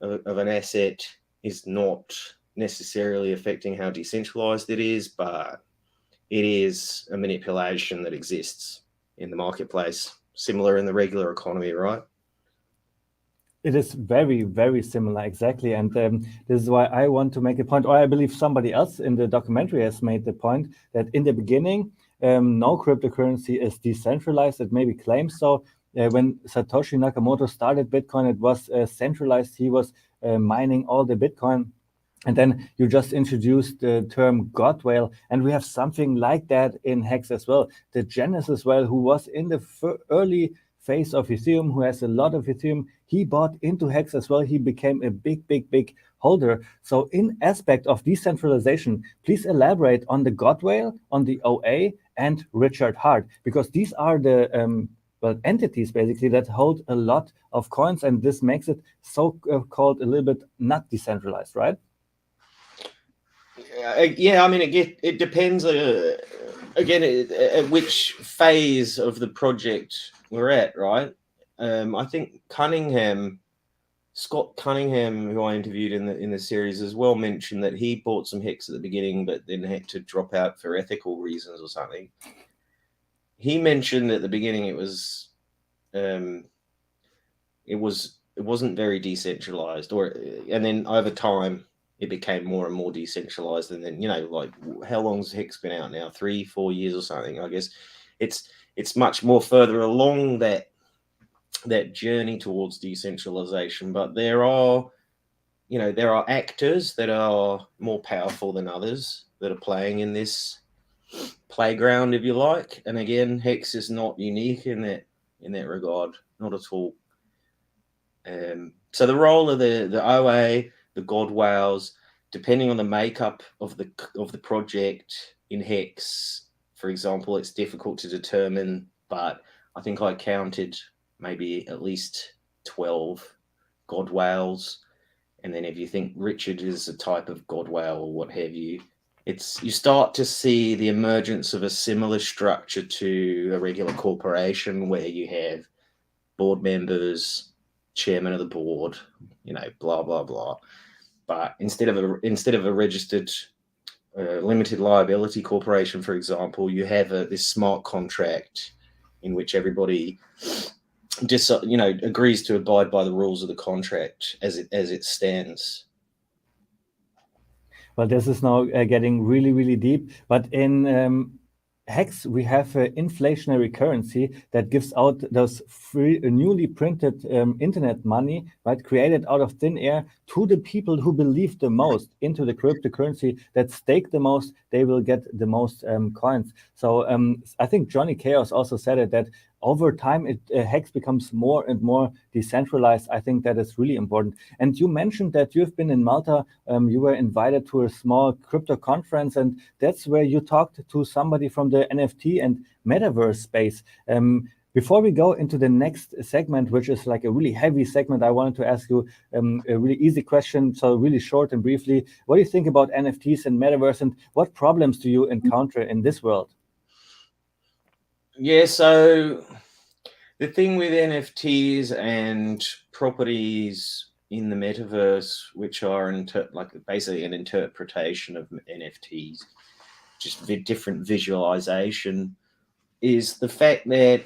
an asset is not necessarily affecting how decentralized it is, but it is a manipulation that exists in the marketplace, similar in the regular economy, right? It is very, very similar, exactly. And this is why I want to make a point, or I believe somebody else in the documentary has made the point, that in the beginning, no cryptocurrency is decentralized. It maybe claims so. When Satoshi Nakamoto started Bitcoin, it was centralized. He was mining all the Bitcoin. And then you just introduced the term God whale, and we have something like that in HEX as well. The Genesis whale, who was in the early phase of Ethereum, who has a lot of Ethereum, he bought into HEX as well. He became a big holder. So in aspect of decentralization, please elaborate on the God whale, on the OA, and Richard Hart, because these are the entities basically that hold a lot of coins, and this makes it so called a little bit not decentralized, right? Yeah, I mean, it depends again at which phase of the project we're at, right? I think Scott Cunningham, who I interviewed in the series as well, mentioned that he bought some HEX at the beginning, but then had to drop out for ethical reasons or something. He mentioned at the beginning it wasn't very decentralized, and then over time it became more and more decentralized. And then, like, how long's HEX been out now? 3-4 years or something, I guess. It's much more further along that journey towards decentralization. But there are actors that are more powerful than others that are playing in this playground, if you like. And again, HEX is not unique in that regard, not at all. So the role of the OA, the God whales, depending on the makeup of the project in HEX, for example, it's difficult to determine, but I think I counted maybe at least 12 god whales. And then if you think Richard is a type of god whale or what have you, you start to see the emergence of a similar structure to a regular corporation where you have board members, chairman of the board, blah, blah, blah. But instead of a registered limited liability corporation, for example, you have this smart contract in which everybody just agrees to abide by the rules of the contract as it stands. Well, this is now getting really, really deep. But in HEX, we have an inflationary currency that gives out those free, newly printed internet money, right, created out of thin air to the people who believe the most into the cryptocurrency, that stake the most, they will get the most coins. So I think Johnny Chaos also said it, that over time, HEX becomes more and more decentralized. I think that is really important. And you mentioned that you've been in Malta. You were invited to a small crypto conference, and that's where you talked to somebody from the NFT and metaverse space. Before we go into the next segment, which is like a really heavy segment, I wanted to ask you a really easy question. So really short and briefly, what do you think about NFTs and metaverse, and what problems do you encounter in this world? Yeah, so the thing with NFTs and properties in the metaverse, which are basically an interpretation of NFTs, just different visualization, is the fact that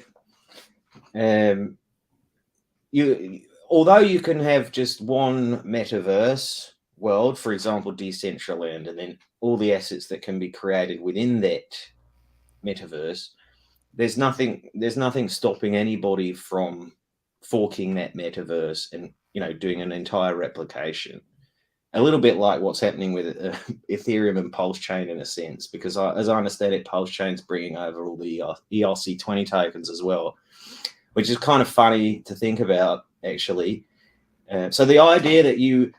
although you can have just one metaverse world, for example, Decentraland, and then all the assets that can be created within that metaverse, there's nothing stopping anybody from forking that metaverse and doing an entire replication. A little bit like what's happening with Ethereum and Pulse Chain in a sense, because as I understand it, Pulse Chain's bringing over all the ERC20 tokens as well, which is kind of funny to think about, actually. So the idea that you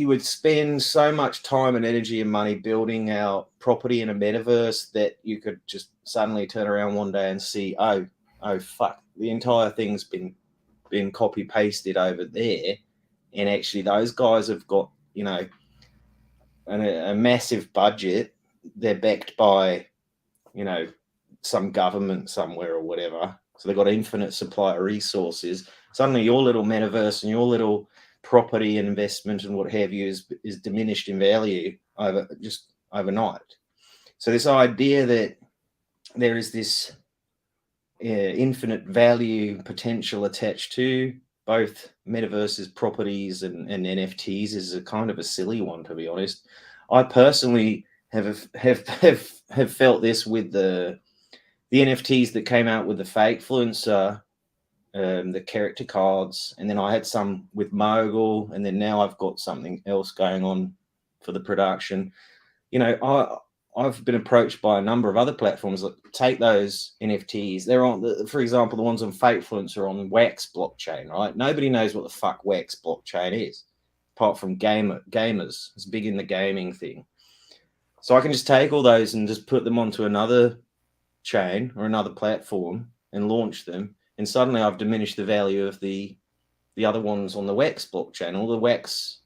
would spend so much time and energy and money building out property in a metaverse that you could just suddenly turn around one day and see, oh fuck, the entire thing's been copy pasted over there, and actually those guys have got a massive budget. They're backed by some government somewhere or whatever, so they've got infinite supply of resources. Suddenly your little metaverse and your little property and investment and what have you is diminished in value overnight. So this idea that there is this infinite value potential attached to both metaverses, properties, and NFTs is a kind of a silly one, to be honest. I personally have felt this with the NFTs that came out with the Fakefluencer, the character cards, and then I had some with Mogul, and then now I've got something else going on for the production. I've been approached by a number of other platforms that take those NFTs. They're on, for example, the ones on Fakefluencer are on HEX blockchain, right? Nobody knows what the fuck HEX blockchain is, apart from gamers. It's big in the gaming thing. So I can just take all those and just put them onto another chain or another platform and launch them, and suddenly I've diminished the value of the other ones on the HEX blockchain. All the HEX,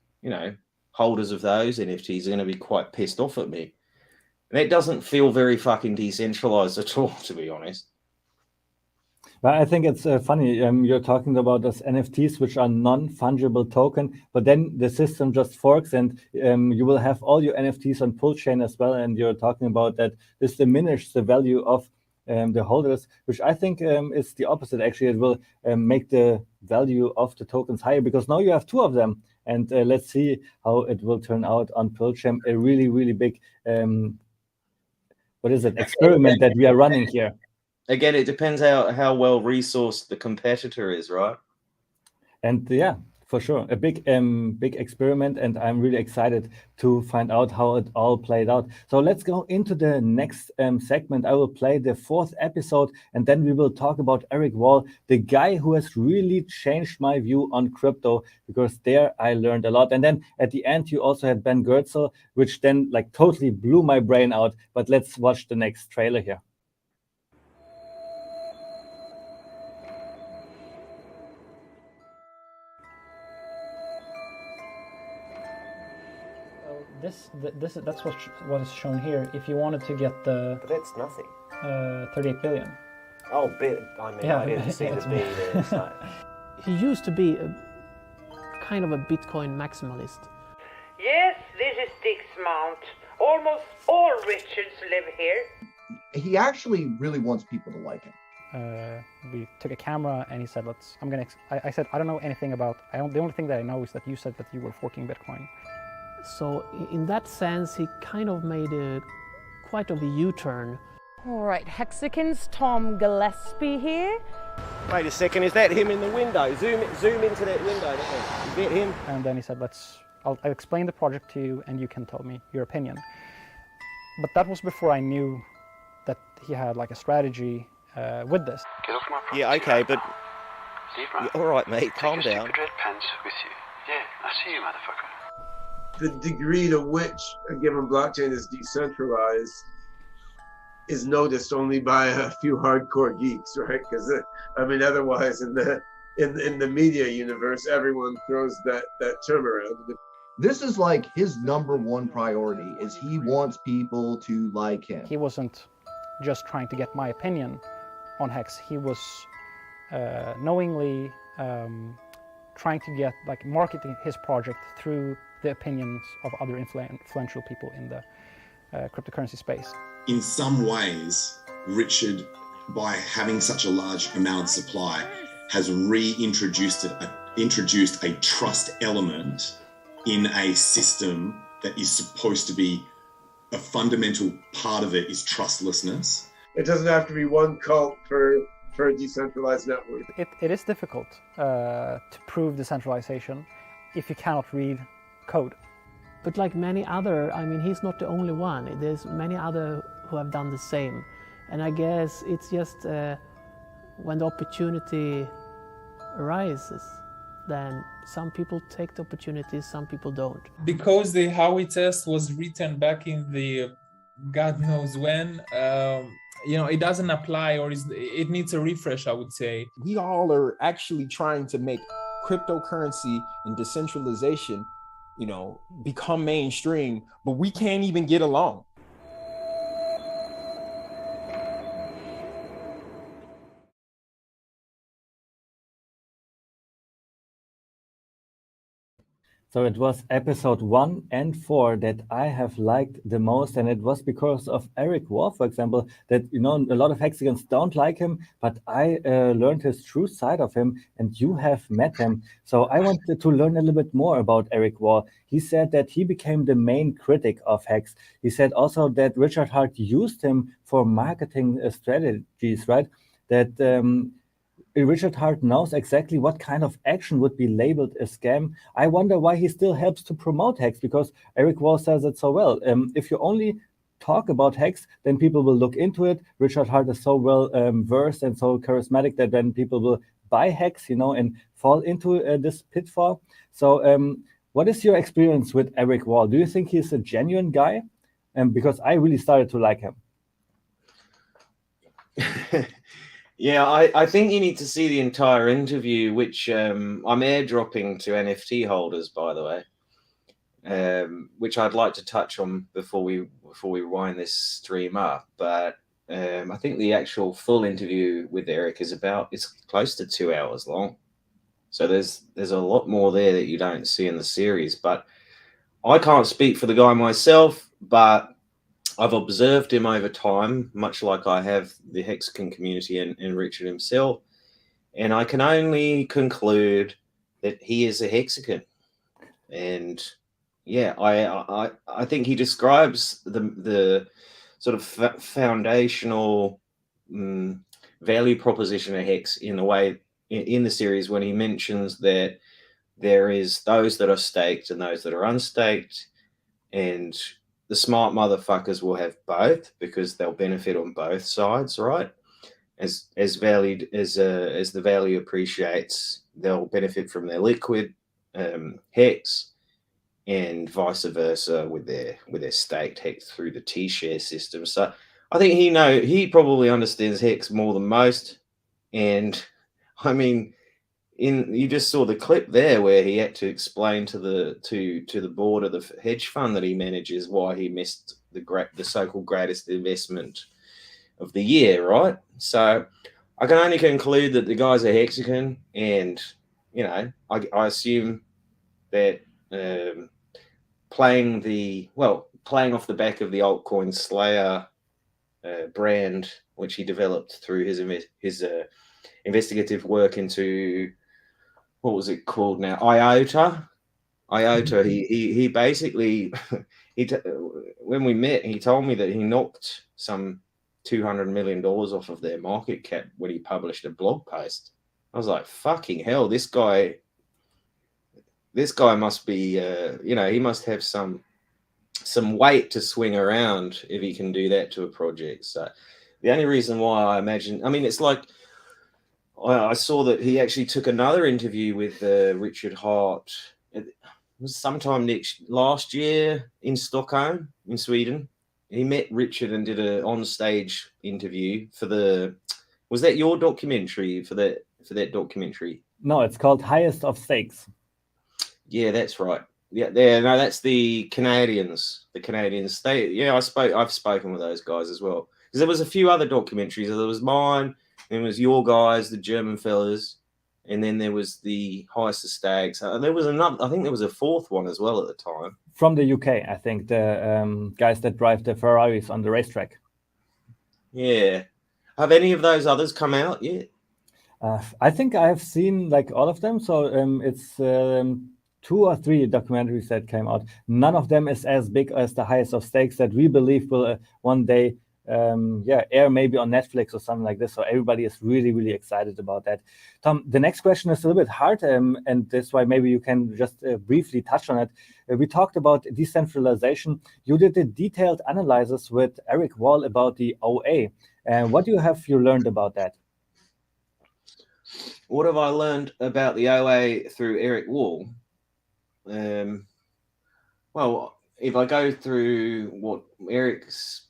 holders of those NFTs are going to be quite pissed off at me. And it doesn't feel very fucking decentralized at all, to be honest. But I think it's funny. You're talking about those NFTs, which are non-fungible token, but then the system just forks, and you will have all your NFTs on pull chain as well. And you're talking about that this diminishes the value of the holders, which I think is the opposite. Actually, it will make the value of the tokens higher, because now you have two of them. And let's see how it will turn out on PillChamp. A really, really big experiment that we are running here. Again, it depends how well resourced the competitor is, right? And yeah, for sure, a big experiment, and I'm really excited to find out how it all played out. So let's go into the next segment. I will play the 4th episode, and then we will talk about Eric Wall, the guy who has really changed my view on crypto, because there I learned a lot. And then at the end, you also had Ben Goertzel, which then totally blew my brain out. But let's watch the next trailer here. That's what is shown here. If you wanted to get the... But that's nothing. 38 billion. Oh, I didn't see the B there. So. He used to be a kind of a Bitcoin maximalist. Yes, this is Dix Mount. Almost all Richards live here. He actually really wants people to like him. We took a camera and he said, I said, I don't know anything about, the only thing that I know is that you said that you were forking Bitcoin. So in that sense, he kind of made quite of a U-turn. All right, Hexicans, Tom Gillespie here. Wait a second, is that him in the window? Zoom into that window. You get him? And then he said, I'll explain the project to you and you can tell me your opinion. But that was before I knew that he had like a strategy with this. Get off my property. Yeah, okay, but... Leave, right? All right, mate, calm Take your down. stupid red pants with you. Yeah, I see you, motherfucker. The degree to which a given blockchain is decentralized is noticed only by a few hardcore geeks, right? Because otherwise in the media universe, everyone throws that term around. This is like his number one priority, is he wants people to like him. He wasn't just trying to get my opinion on HEX. He was knowingly trying to get, marketing his project through the opinions of other influential people in the cryptocurrency space. In some ways, Richard, by having such a large amount of supply, has reintroduced a trust element in a system that is supposed to be a fundamental part of it is trustlessness. It doesn't have to be one cult for a decentralized network. It is difficult to prove decentralization if you cannot read code. But like many other, he's not the only one. There's many other who have done the same. And I guess it's just when the opportunity arises, then some people take the opportunity, some people don't. Because the Howey test was written back in the God knows when, it doesn't apply, or it needs a refresh, I would say. We all are actually trying to make cryptocurrency and decentralization become mainstream, but we can't even get along. So it was episode 1 and 4 that I have liked the most, and it was because of Eric Wall, for example, that a lot of Hexicans don't like him, but I learned his true side of him, and you have met him. So I wanted to learn a little bit more about Eric Wall. He said that he became the main critic of Hex. He said also that Richard Hart used him for marketing strategies, right? That Richard Hart knows exactly what kind of action would be labeled a scam. I wonder why he still helps to promote Hex, because Eric Wall says it so well. If you only talk about Hex, then people will look into it. Richard Hart is so well versed and so charismatic that then people will buy Hex, and fall into this pitfall. So what is your experience with Eric Wall? Do you think he's a genuine guy? Because I really started to like him. Yeah, I think you need to see the entire interview, which I'm airdropping to NFT holders, by the way, which I'd like to touch on before we wind this stream up. But I think the actual full interview with Eric it's close to 2 hours long. So there's a lot more there that you don't see in the series. But I can't speak for the guy myself, but I've observed him over time, much like I have the Hexican community and Richard himself, and I can only conclude that he is a Hexican. And yeah, I think he describes the sort of foundational value proposition of Hex in the way in the series when he mentions that there is those that are staked and those that are unstaked, and the smart motherfuckers will have both because they'll benefit on both sides, right? As the value appreciates, they'll benefit from their liquid Hex, and vice versa with their staked Hex through the T-share system. So I think he probably understands Hex more than most, and you just saw the clip there where he had to explain to the board of the hedge fund that he manages why he missed the so-called greatest investment of the year, right? So I can only conclude that the guy's a Hexican, and I assume that playing off the back of the altcoin Slayer brand, which he developed through his investigative work into, what was it called now? IOTA. He basically when we met, he told me that he knocked some $200 million off of their market cap when he published a blog post. I was like, fucking hell, this guy must be, he must have some weight to swing around if he can do that to a project. So the only reason why I imagine, it's like, I saw that he actually took another interview with Richard Hart. It was sometime last year in Stockholm, in Sweden. He met Richard and did an on-stage interview was that your documentary for that documentary? No, it's called Highest of Stakes. Yeah, that's right. Yeah, no, that's the Canadians. The Canadians. I've spoken with those guys as well. Because there was a few other documentaries. There was mine, then was your guys, the German fellas, and then there was the Highest of Stags. There was another. I think there was a fourth one as well at the time. From the UK, I think, the guys that drive the Ferraris on the racetrack. Yeah. Have any of those others come out yet? I think I have seen like all of them. So it's 2 or 3 documentaries that came out. None of them is as big as the Highest of Stakes that we believe will one day air maybe on Netflix or something like this. So everybody is really, really excited about that. Tom, the next question is a little bit hard, and that's why maybe you can just briefly touch on it. We talked about decentralization. You did a detailed analysis with Eric Wall about the OA. What have you learned about that? What have I learned about the OA through Eric Wall? Well, if I go through what Eric's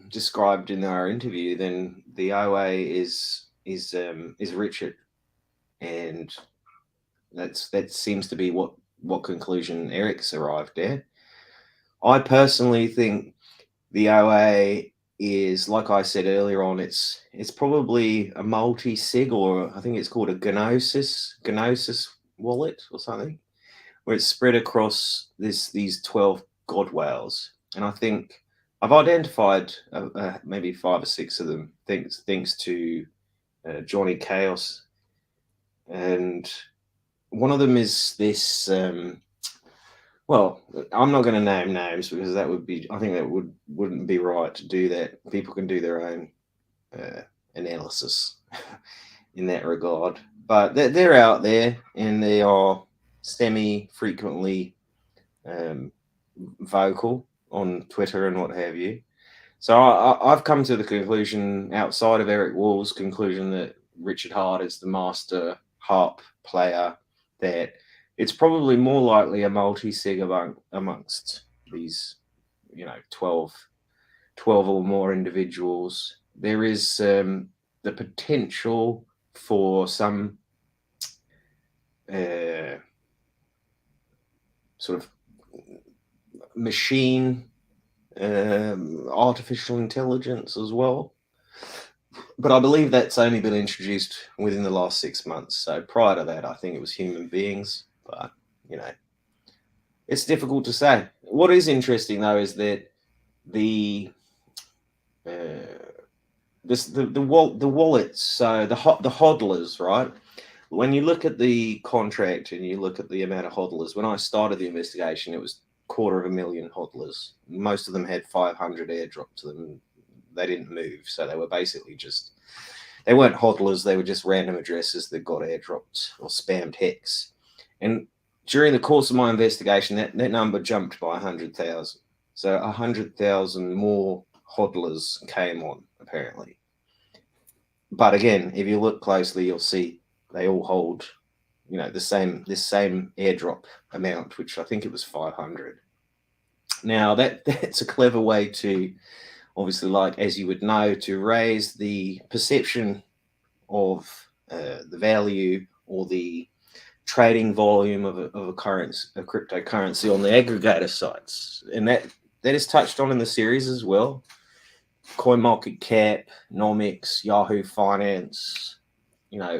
described in our interview, then the OA is Richard, and that seems to be what conclusion Eric's arrived at. I personally think the OA is, like I said earlier on, it's probably a multi-sig, or I think it's called a Gnosis wallet or something, where it's spread across these 12 god whales. And I think I've identified maybe 5 or 6 of them, thanks to Johnny Chaos. And one of them is this, well, I'm not going to name names because I think that wouldn't be right to do that. People can do their own analysis in that regard. But they're out there, and they are semi-frequently vocal on Twitter and what have you. So I've come to the conclusion, outside of Eric Wall's conclusion, that Richard Hart is the master harp player, that it's probably more likely a multi-sig amongst these, 12 or more individuals. There is the potential for some sort of machine artificial intelligence as well. But I believe that's only been introduced within the last 6 months. So prior to that, I think it was human beings. But, it's difficult to say. What is interesting, though, is that the wallets, so the hodlers, right? When you look at the contract and you look at the amount of hodlers, when I started the investigation, it was 250,000 hodlers. Most of them had 500 airdrop to them. They didn't move, so they were basically they weren't hodlers, they were just random addresses that got airdropped or spammed HEX. And during the course of my investigation, that number jumped by 100,000. So 100,000 more hodlers came on, apparently. But again, if you look closely, you'll see they all hold, this same airdrop amount, which I think it was 500. Now that's a clever way to, obviously, like, as you would know, to raise the perception of the value or the trading volume of a currency, a cryptocurrency on the aggregator sites, and that is touched on in the series as well. CoinMarketCap, Nomics, Yahoo Finance,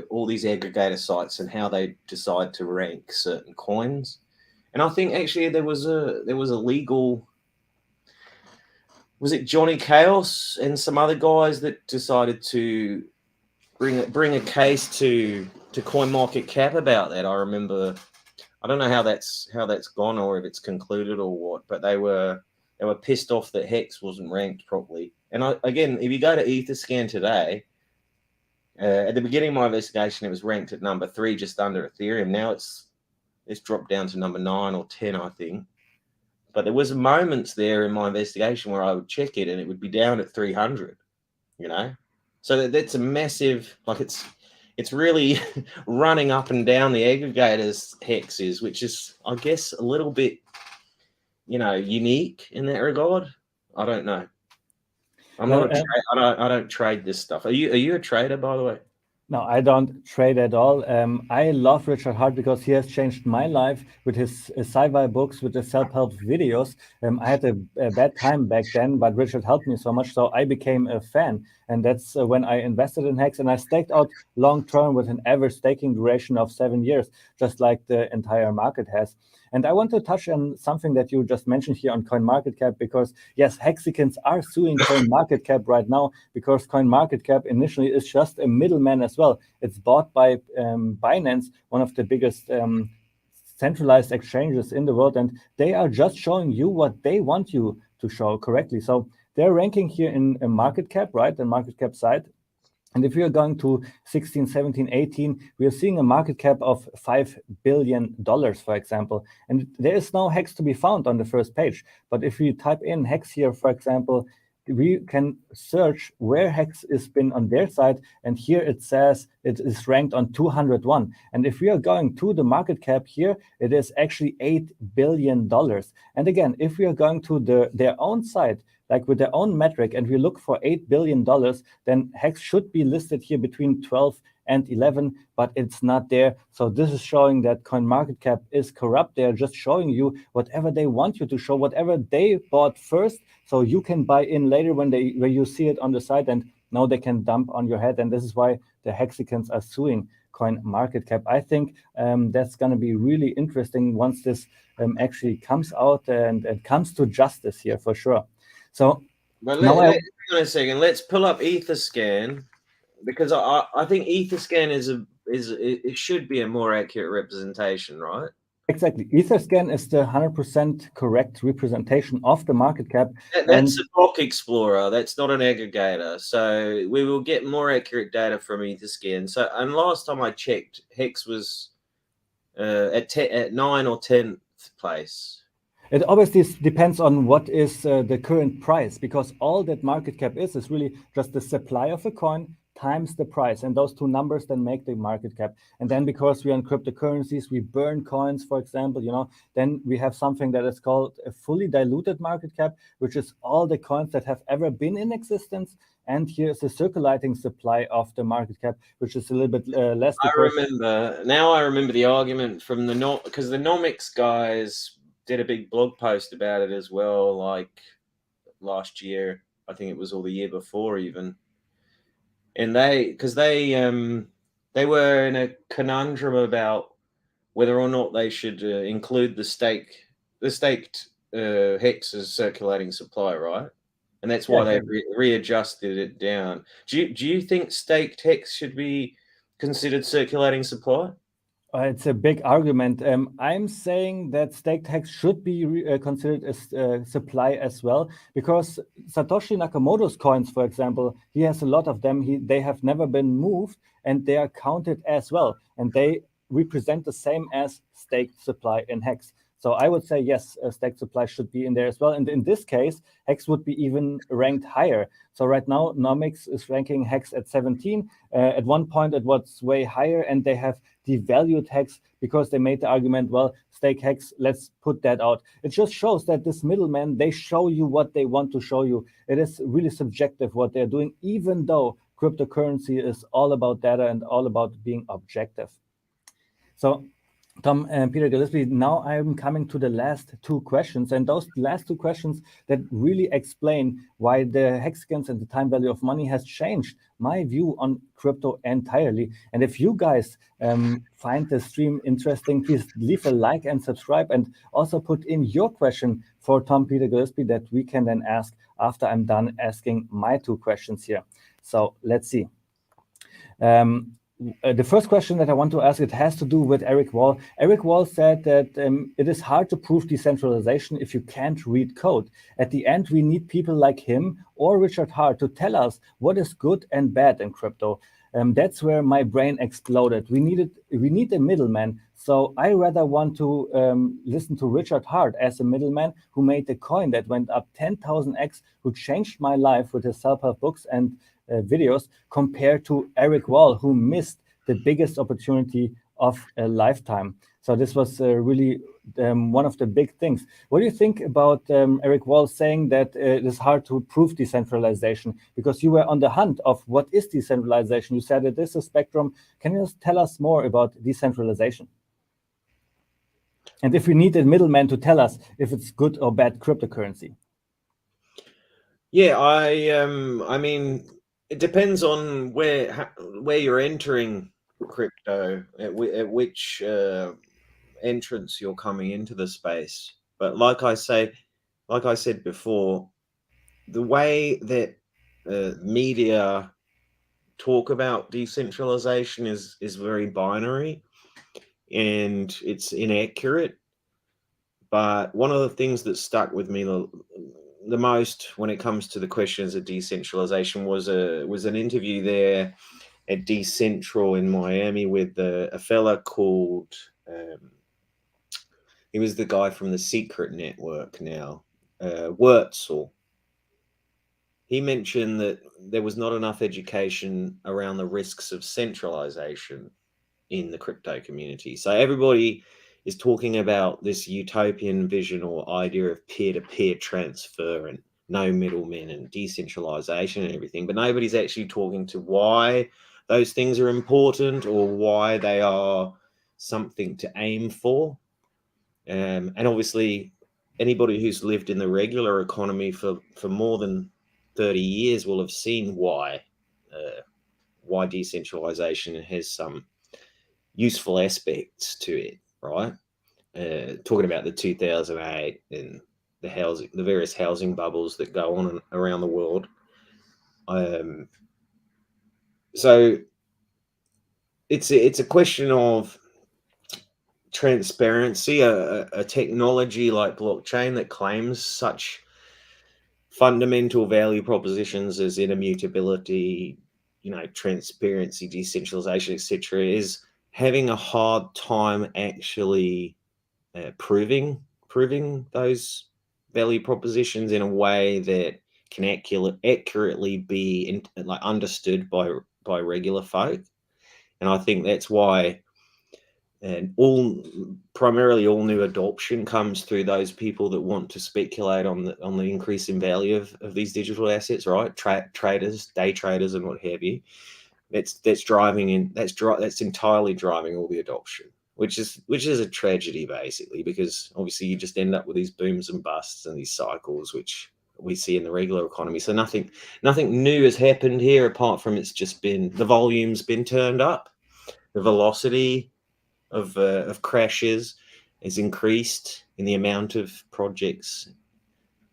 all these aggregator sites and how they decide to rank certain coins. And I think actually there was a legal, was it Johnny Chaos and some other guys that decided to bring a case to CoinMarketCap about that. I remember, I don't know how that's gone or if it's concluded or what, but they were pissed off that HEX wasn't ranked properly. And again, if you go to Etherscan today, at the beginning of my investigation, it was ranked at number 3, just under Ethereum. Now it's dropped down to number 9 or 10, I think. But there was moments there in my investigation where I would check it and it would be down at 300. So that's a massive, like it's really running up and down the aggregators hexes, which is, I guess, a little bit, unique in that regard. I don't know. I'm not I don't trade this stuff. Are you a trader, by the way? No, I don't trade at all. I love Richard Hart because he has changed my life with his sci-fi books, with the self-help videos. I had a bad time back then, but Richard helped me so much, so I became a fan. And that's when I invested in HEX, and I staked out long-term with an average staking duration of 7 years, just like the entire market has. And I want to touch on something that you just mentioned here on CoinMarketCap, because yes, Hexicans are suing CoinMarketCap right now because CoinMarketCap initially is just a middleman as well. It's bought by Binance, one of the biggest centralized exchanges in the world, and they are just showing you what they want you to show correctly. So they're ranking here in a market cap, right? The market cap side. And if we are going to 16, 17, 18, we are seeing a market cap of $5 billion, for example. And there is no HEX to be found on the first page. But if we type in HEX here, for example, we can search where HEX has been on their side. And here it says it is ranked on 201. And if we are going to the market cap here, it is actually $8 billion. And again, if we are going to their own site, like with their own metric, and we look for $8 billion, then HEX should be listed here between 12 and 11, but it's not there. So this is showing that CoinMarketCap is corrupt. They're just showing you whatever they want you to show, whatever they bought first, so you can buy in later when you see it on the site, and now they can dump on your head. And this is why the Hexicans are suing CoinMarketCap. I think that's going to be really interesting once this actually comes out and comes to justice here for sure. So, but hang on a second. Let's pull up Etherscan, because I think Etherscan it should be a more accurate representation, right? Exactly. Etherscan is the 100% correct representation of the market cap. That's a block explorer. That's not an aggregator. So we will get more accurate data from Etherscan. So, and last time I checked, HEX was at 9 or 10th place. It obviously depends on what is the current price, because all that market cap is really just the supply of a coin times the price, and those two numbers then make the market cap. And then because we are in cryptocurrencies, we burn coins, for example, then we have something that is called a fully diluted market cap, which is all the coins that have ever been in existence. And here's the circulating supply of the market cap, which is a little bit less. I remember the argument from because the Nomics guys did a big blog post about it as well, like last year, I think it was, or the year before even. And they were in a conundrum about whether or not they should include the staked HEX as circulating supply, right? And that's why they readjusted it down. Do you think staked HEX should be considered circulating supply? It's a big argument. I'm saying that staked HEX should be considered as supply as well, because Satoshi Nakamoto's coins, for example, he has a lot of them. They have never been moved, and they are counted as well, and they represent the same as staked supply in HEX. So I would say, yes, staked supply should be in there as well. And in this case, HEX would be even ranked higher. So right now, Nomics is ranking HEX at 17. At one point, it was way higher, and they have devalued HEX because they made the argument, well, stake HEX, let's put that out. It just shows that this middleman, they show you what they want to show you. It is really subjective what they're doing, even though cryptocurrency is all about data and all about being objective. So Tom and Peter Gillespie, now I'm coming to the last two questions, and those last two questions that really explain why the Hexicans and the time value of money has changed my view on crypto entirely. And if you guys find the stream interesting, please leave a like and subscribe, and also put in your question for Tom Peter Gillespie that we can then ask after I'm done asking my two questions here. So let's see. The first question that I want to ask, it has to do with Eric Wall. Eric Wall said that it is hard to prove decentralization if you can't read code. At the end, we need people like him or Richard Hart to tell us what is good and bad in crypto. That's where my brain exploded. We need a middleman. So I rather want to listen to Richard Hart as a middleman who made a coin that went up 10,000x, who changed my life with his self-help books and videos, compared to Eric Wall, who missed the biggest opportunity of a lifetime. So this was really one of the big things. What do you think about Eric Wall saying that it is hard to prove decentralization? Because you were on the hunt of what is decentralization. You said it is a spectrum. Can you just tell us more about decentralization? And if we need a middleman to tell us if it's good or bad cryptocurrency. Yeah, I mean, it depends on where you're entering crypto, at which entrance you're coming into the space. But like I said before, the way that media talk about decentralization is very binary, and it's inaccurate. But one of the things that stuck with me the most when it comes to the questions of decentralization was an interview there at Decentral in Miami with a fella called he was the guy from the Secret Network now, Wurtzel. He mentioned that there was not enough education around the risks of centralization in the crypto community. So everybody is talking about this utopian vision or idea of peer-to-peer transfer and no middlemen and decentralization and everything, but nobody's actually talking to why those things are important or why they are something to aim for. And obviously, anybody who's lived in the regular economy for more than 30 years will have seen why decentralization has some useful aspects to it, right? Talking about the 2008 and the various housing bubbles that go on around the world. So it's a question of transparency. A technology like blockchain that claims such fundamental value propositions as immutability, transparency, decentralization, etc., is having a hard time actually proving those value propositions in a way that can accurately be understood by regular folk. And I think that's why primarily all new adoption comes through those people that want to speculate on the increase in value of these digital assets, right? Traders, day traders, and what have you. That's entirely driving all the adoption, which is a tragedy basically, because obviously you just end up with these booms and busts and these cycles which we see in the regular economy. So nothing new has happened here apart from it's just been the volume's been turned up, the velocity of crashes is increased, in the amount of projects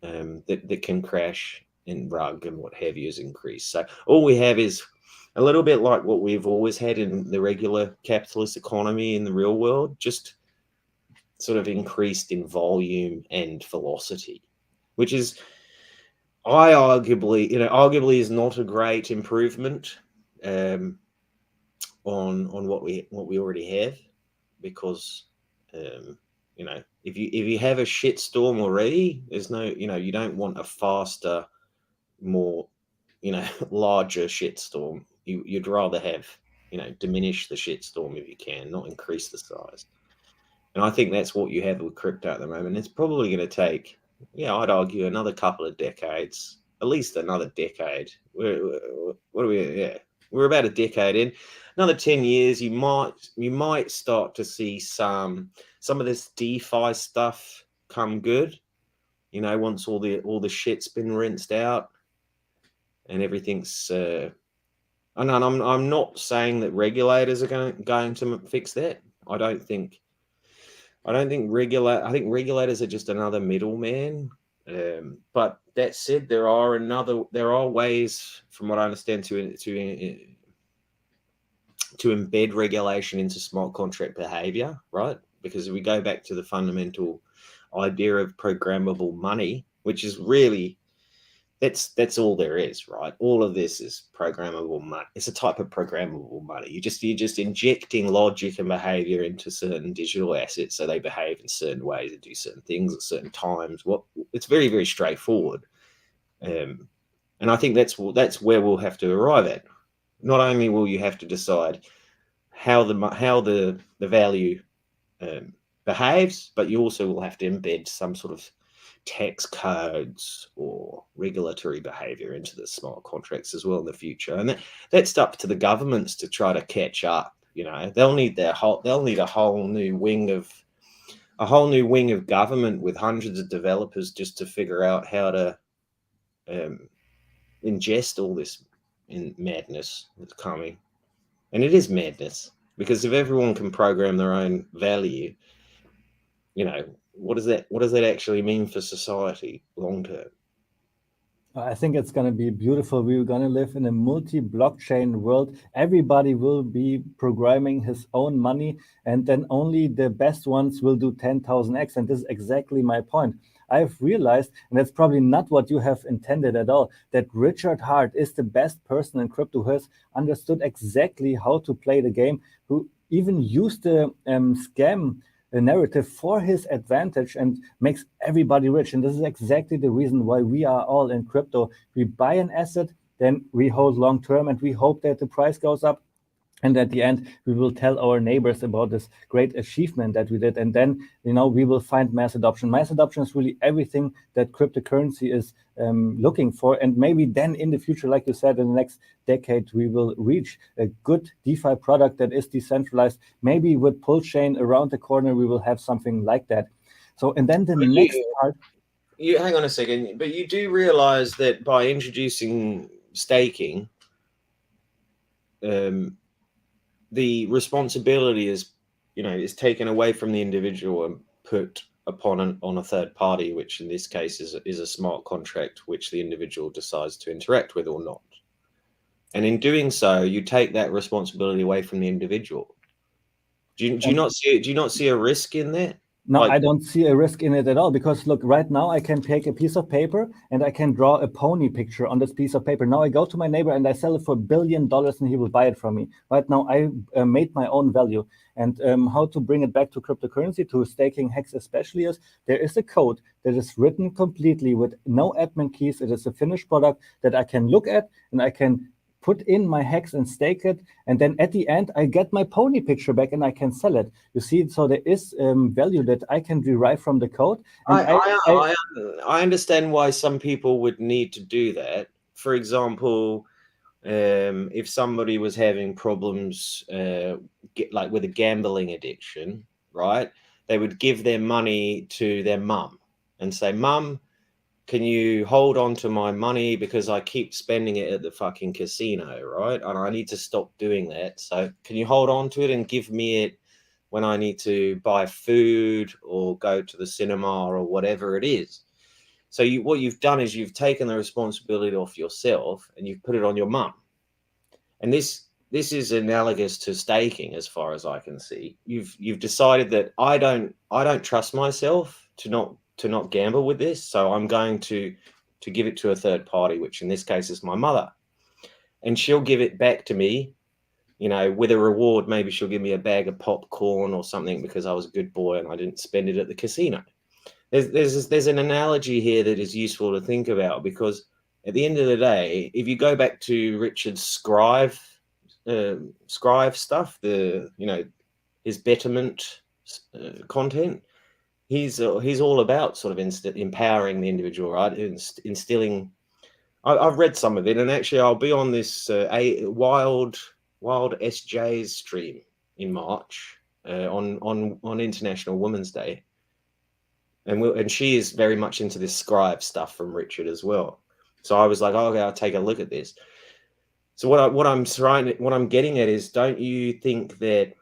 that can crash and rug and what have you is increased. So all we have is a little bit like what we've always had in the regular capitalist economy in the real world, just sort of increased in volume and velocity, which is arguably is not a great improvement on what we already have, because if you have a shitstorm already, there's no, you don't want a faster, more larger shitstorm. You'd rather have diminish the shitstorm if you can, not increase the size. And I think that's what you have with crypto at the moment. It's probably going to take, I'd argue, another couple of decades at least another decade. What are we? Yeah, we're about a decade in. Another 10 years, you might start to see some of this DeFi stuff come good. You know, once all the shit's been rinsed out and everything's. And I'm not saying that regulators are going to fix that. I think regulators are just another middleman. But that said, there are ways, from what I understand, to embed regulation into smart contract behavior, right? Because if we go back to the fundamental idea of programmable money, which is really that's all there is, right? All of this is programmable money. It's a type of programmable money. You're just injecting logic and behavior into certain digital assets so they behave in certain ways and do certain things at certain times. It's very, very straightforward. And I think that's where we'll have to arrive at. Not only will you have to decide how the value behaves, but you also will have to embed some sort of tax codes or regulatory behavior into the smart contracts as well in the future. And that's up to the governments to try to catch up. You know, they'll need a whole new wing of government with hundreds of developers just to figure out how to ingest all this madness that's coming. And it is madness, because if everyone can program their own value, you know, what does that actually mean for society long term? I think it's going to be beautiful. We're going to live in a multi-blockchain world. Everybody will be programming his own money, and then only the best ones will do 10,000x. And this is exactly my point. I've realized, and that's probably not what you have intended at all, that Richard Hart is the best person in crypto who has understood exactly how to play the game, who even used the scam narrative for his advantage and makes everybody rich. And this is exactly the reason why we are all in crypto. We buy an asset, then we hold long term, and we hope that the price goes up. And at the end, we will tell our neighbors about this great achievement that we did. And then, you know, we will find mass adoption. Mass adoption is really everything that cryptocurrency is looking for. And maybe then in the future, like you said, in the next decade, we will reach a good DeFi product that is decentralized. Maybe with Pulsechain around the corner, we will have something like that. So, and then the next part. You hang on a second, but you do realize that by introducing staking, the responsibility is taken away from the individual and put upon on a third party, which in this case is a smart contract which the individual decides to interact with or not. And in doing so, you take that responsibility away from the individual. Do you not see a risk in that? No, I don't see a risk in it at all, because look, right now I can take a piece of paper and I can draw a pony picture on this piece of paper. Now I go to my neighbor and I sell it for $1 billion and he will buy it from me. Right now I made my own value. And how to bring it back to cryptocurrency, to staking HEX especially, is there is a code that is written completely with no admin keys. It is a finished product that I can look at and I can put in my HEX and stake it, and then at the end I get my pony picture back and I can sell it. You see, so there is value that I can derive from the code. And I understand why some people would need to do that. For example, if somebody was having problems like with a gambling addiction, right, they would give their money to their mum and say, "Mum, can you hold on to my money because I keep spending it at the fucking casino, right? And I need to stop doing that. So can you hold on to it and give me it when I need to buy food or go to the cinema or whatever it is?" So what you've done is you've taken the responsibility off yourself and you've put it on your mum. And this is analogous to staking, as far as I can see. You've decided that I don't trust myself to not gamble with this, so I'm going to give it to a third party, which in this case is my mother, and she'll give it back to me, you know, with a reward. Maybe she'll give me a bag of popcorn or something because I was a good boy and I didn't spend it at the casino. There's an analogy here that is useful to think about, because at the end of the day, if you go back to Richard's Scribe stuff, his betterment content, he's all about sort of empowering the individual, right? Instilling I've read some of it, and actually I'll be on this Wild SJ's stream in March on International Women's Day, and she is very much into this scribe stuff from Richard as well. So I was like, oh, okay, I'll take a look at this. So what I'm getting at is, don't you think that,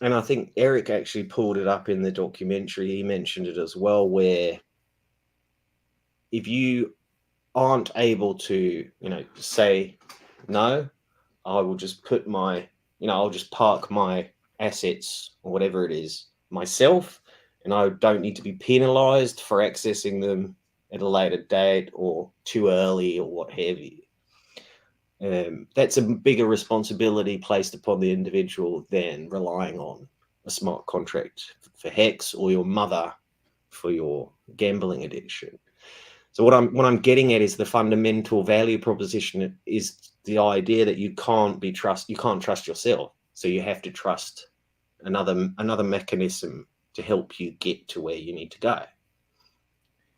and I think Eric actually pulled it up in the documentary, he mentioned it as well, where if you aren't able to, say, no, I will just put my, I'll just park my assets or whatever it is myself, and I don't need to be penalized for accessing them at a later date or too early or what have you. That's a bigger responsibility placed upon the individual than relying on a smart contract for HEX or your mother for your gambling addiction. So what I'm getting at is the fundamental value proposition is the idea that you can't trust yourself. So you have to trust another mechanism to help you get to where you need to go.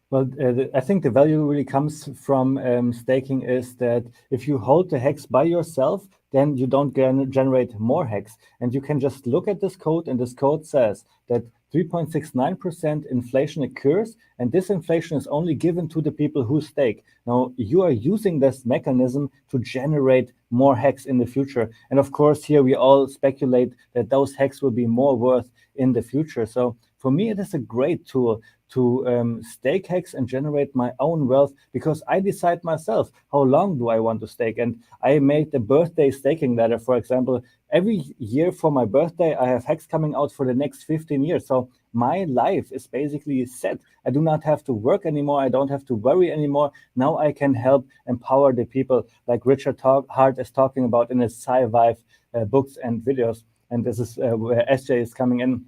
Well, I think the value really comes from staking is that if you hold the HEX by yourself, then you don't generate more HEX. And you can just look at this code, and this code says that 3.69% inflation occurs, and this inflation is only given to the people who stake. Now, you are using this mechanism to generate more HEX in the future. And of course, here we all speculate that those HEX will be more worth in the future. So for me, it is a great tool to stake HEX and generate my own wealth, because I decide myself how long do I want to stake. And I made the birthday staking ladder, for example. Every year for my birthday, I have HEX coming out for the next 15 years. So my life is basically set. I do not have to work anymore. I don't have to worry anymore. Now I can help empower the people like Richard Hart is talking about in his Sci-Vive books and videos. And this is where SJ is coming in.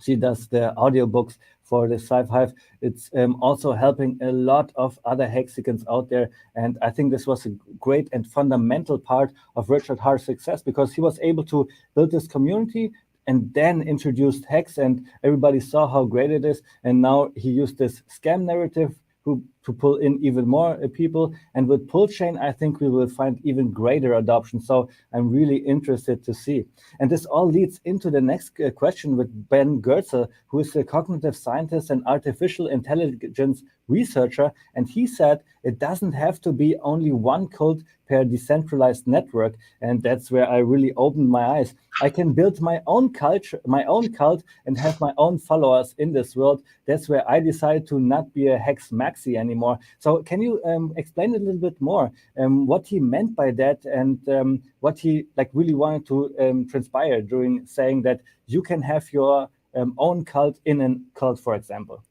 She does the audiobooks for the Sci-Vive. It's also helping a lot of other Hexicans out there. And I think this was a great and fundamental part of Richard Hart's success, because he was able to build this community and then introduced HEX, and everybody saw how great it is. And now he used this scam narrative to pull in even more people. And with Pull Chain, I think we will find even greater adoption. So I'm really interested to see. And this all leads into the next question with Ben Goertzel, who is a cognitive scientist and artificial intelligence researcher. And he said it doesn't have to be only one cult per decentralized network. And that's where I really opened my eyes. I can build my own culture, my own cult, and have my own followers in this world. That's where I decided to not be a Hex maxi anymore. So can you explain a little bit more what he meant by that, and what he really wanted to transpire during saying that you can have your own cult in a cult, for example?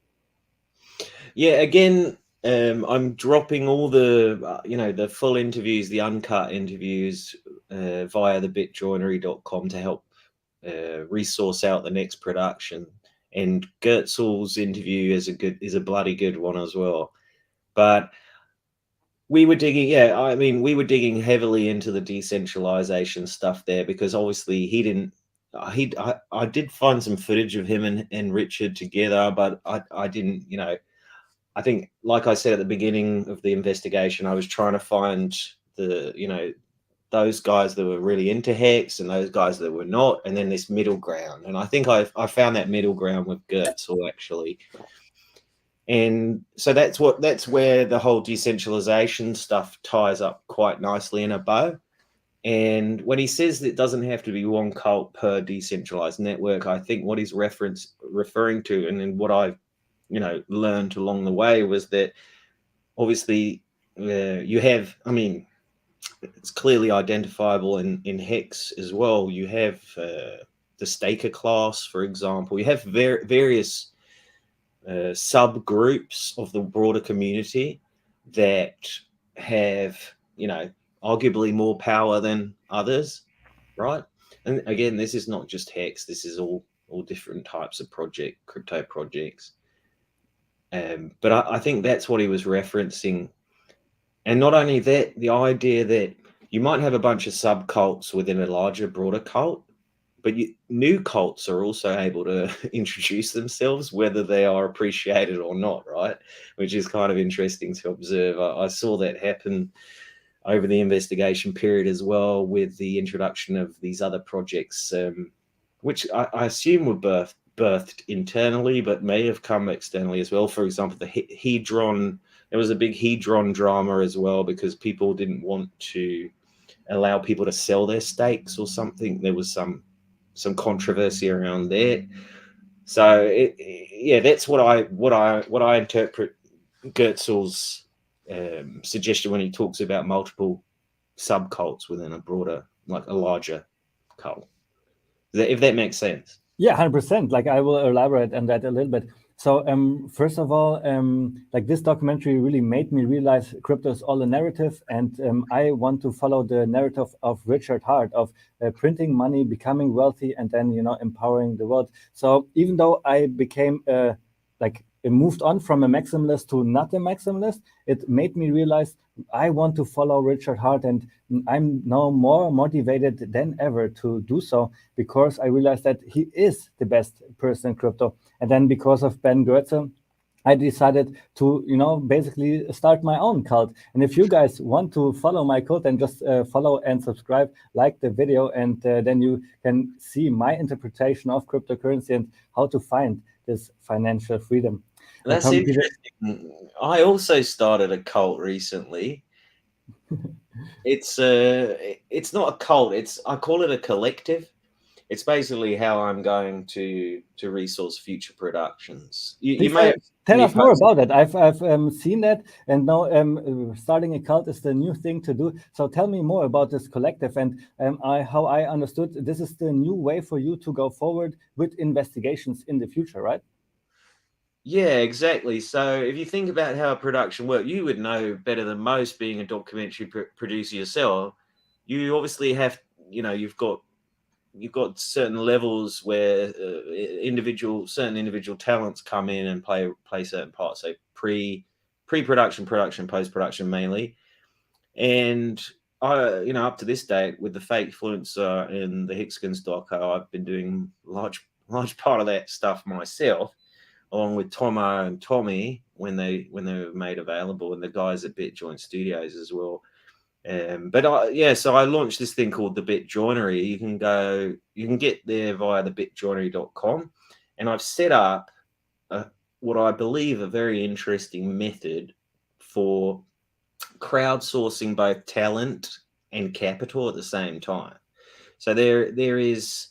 Yeah, again, I'm dropping all the the full interviews, the uncut interviews via the bitjoinery.com to help resource out the next production. And Goertzel's interview is a bloody good one as well. But we were digging, we were digging heavily into the decentralization stuff there, because obviously he didn't. I did find some footage of him and Richard together, but I didn't, I think, like I said at the beginning of the investigation, I was trying to find those guys that were really into HEX and those guys that were not, and then this middle ground. And I think I found that middle ground with Goertzel, actually. And so that's where the whole decentralization stuff ties up quite nicely in a bow. And when he says that it doesn't have to be one cult per decentralized network, I think what he's referring to, and then what I've learned along the way, was that obviously you have, it's clearly identifiable in HEX as well. You have the staker class, for example. You have various subgroups of the broader community that have, arguably more power than others, right? And again, this is not just HEX. This is all different types of crypto projects. But I think that's what he was referencing. And not only that, the idea that you might have a bunch of subcults within a larger, broader cult, but new cults are also able to introduce themselves, whether they are appreciated or not, right? Which is kind of interesting to observe. I saw that happen over the investigation period as well, with the introduction of these other projects, which I assume were birthed internally, but may have come externally as well. For example, the Hedron, there was a big Hedron drama as well, because people didn't want to allow people to sell their stakes or something. There was some controversy around that. So that's what I interpret Goetzel's suggestion when he talks about multiple subcults within a broader, like a larger cult. If that makes sense. Yeah, 100%. Like, I will elaborate on that a little bit. So first of all, like, this documentary really made me realize crypto is all a narrative, and I want to follow the narrative of Richard Hart of printing money, becoming wealthy, and then, you know, empowering the world. So even though I became moved on from a maximalist to not a maximalist, it made me realize I want to follow Richard Hart, and I'm now more motivated than ever to do so, because I realized that he is the best person in crypto. And then because of Ben Goetzel, I decided to, you know, basically start my own cult. And if you guys want to follow my cult, then just follow and subscribe, like the video, and then you can see my interpretation of cryptocurrency and how to find this financial freedom. That's interesting. I also started a cult recently. It's not a cult. I call it a collective. It's basically how I'm going to resource future productions. You may tell us more about that. I've seen that, and now starting a cult is the new thing to do. So tell me more about this collective, and how I understood this is the new way for you to go forward with investigations in the future, right? Yeah, exactly. So if you think about how a production works, you would know better than most, being a documentary producer yourself. You obviously have, you know, you've got certain levels where certain individual talents come in and play certain parts. So pre-production, production, post-production mainly. And I, you know, up to this date with the Fake Influencer and the Hexicans doco, I've been doing large part of that stuff myself, along with Tomo and Tommy when they were made available, and the guys at BitJoint Studios as well. So I launched this thing called the Bit Joinery. You can get there via the bitjoinery.com, and I've set up what I believe a very interesting method for crowdsourcing both talent and capital at the same time. So there is.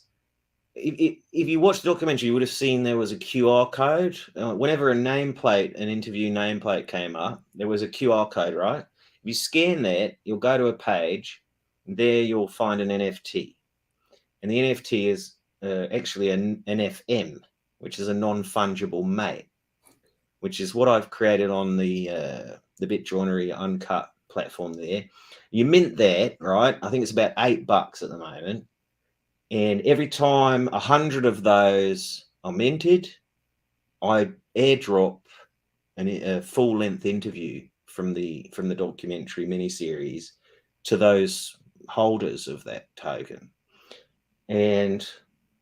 If you watched the documentary, you would have seen there was a QR code. Whenever an interview nameplate came up, there was a QR code, right? If you scan that, you'll go to a page. There you'll find an NFT. And the NFT is actually an NFM, which is a non-fungible mate, which is what I've created on the BitJoinery Uncut platform there. You mint that, right? I think it's about $8 at the moment. And every time 100 of those are minted, I airdrop a full-length interview from the documentary miniseries to those holders of that token. And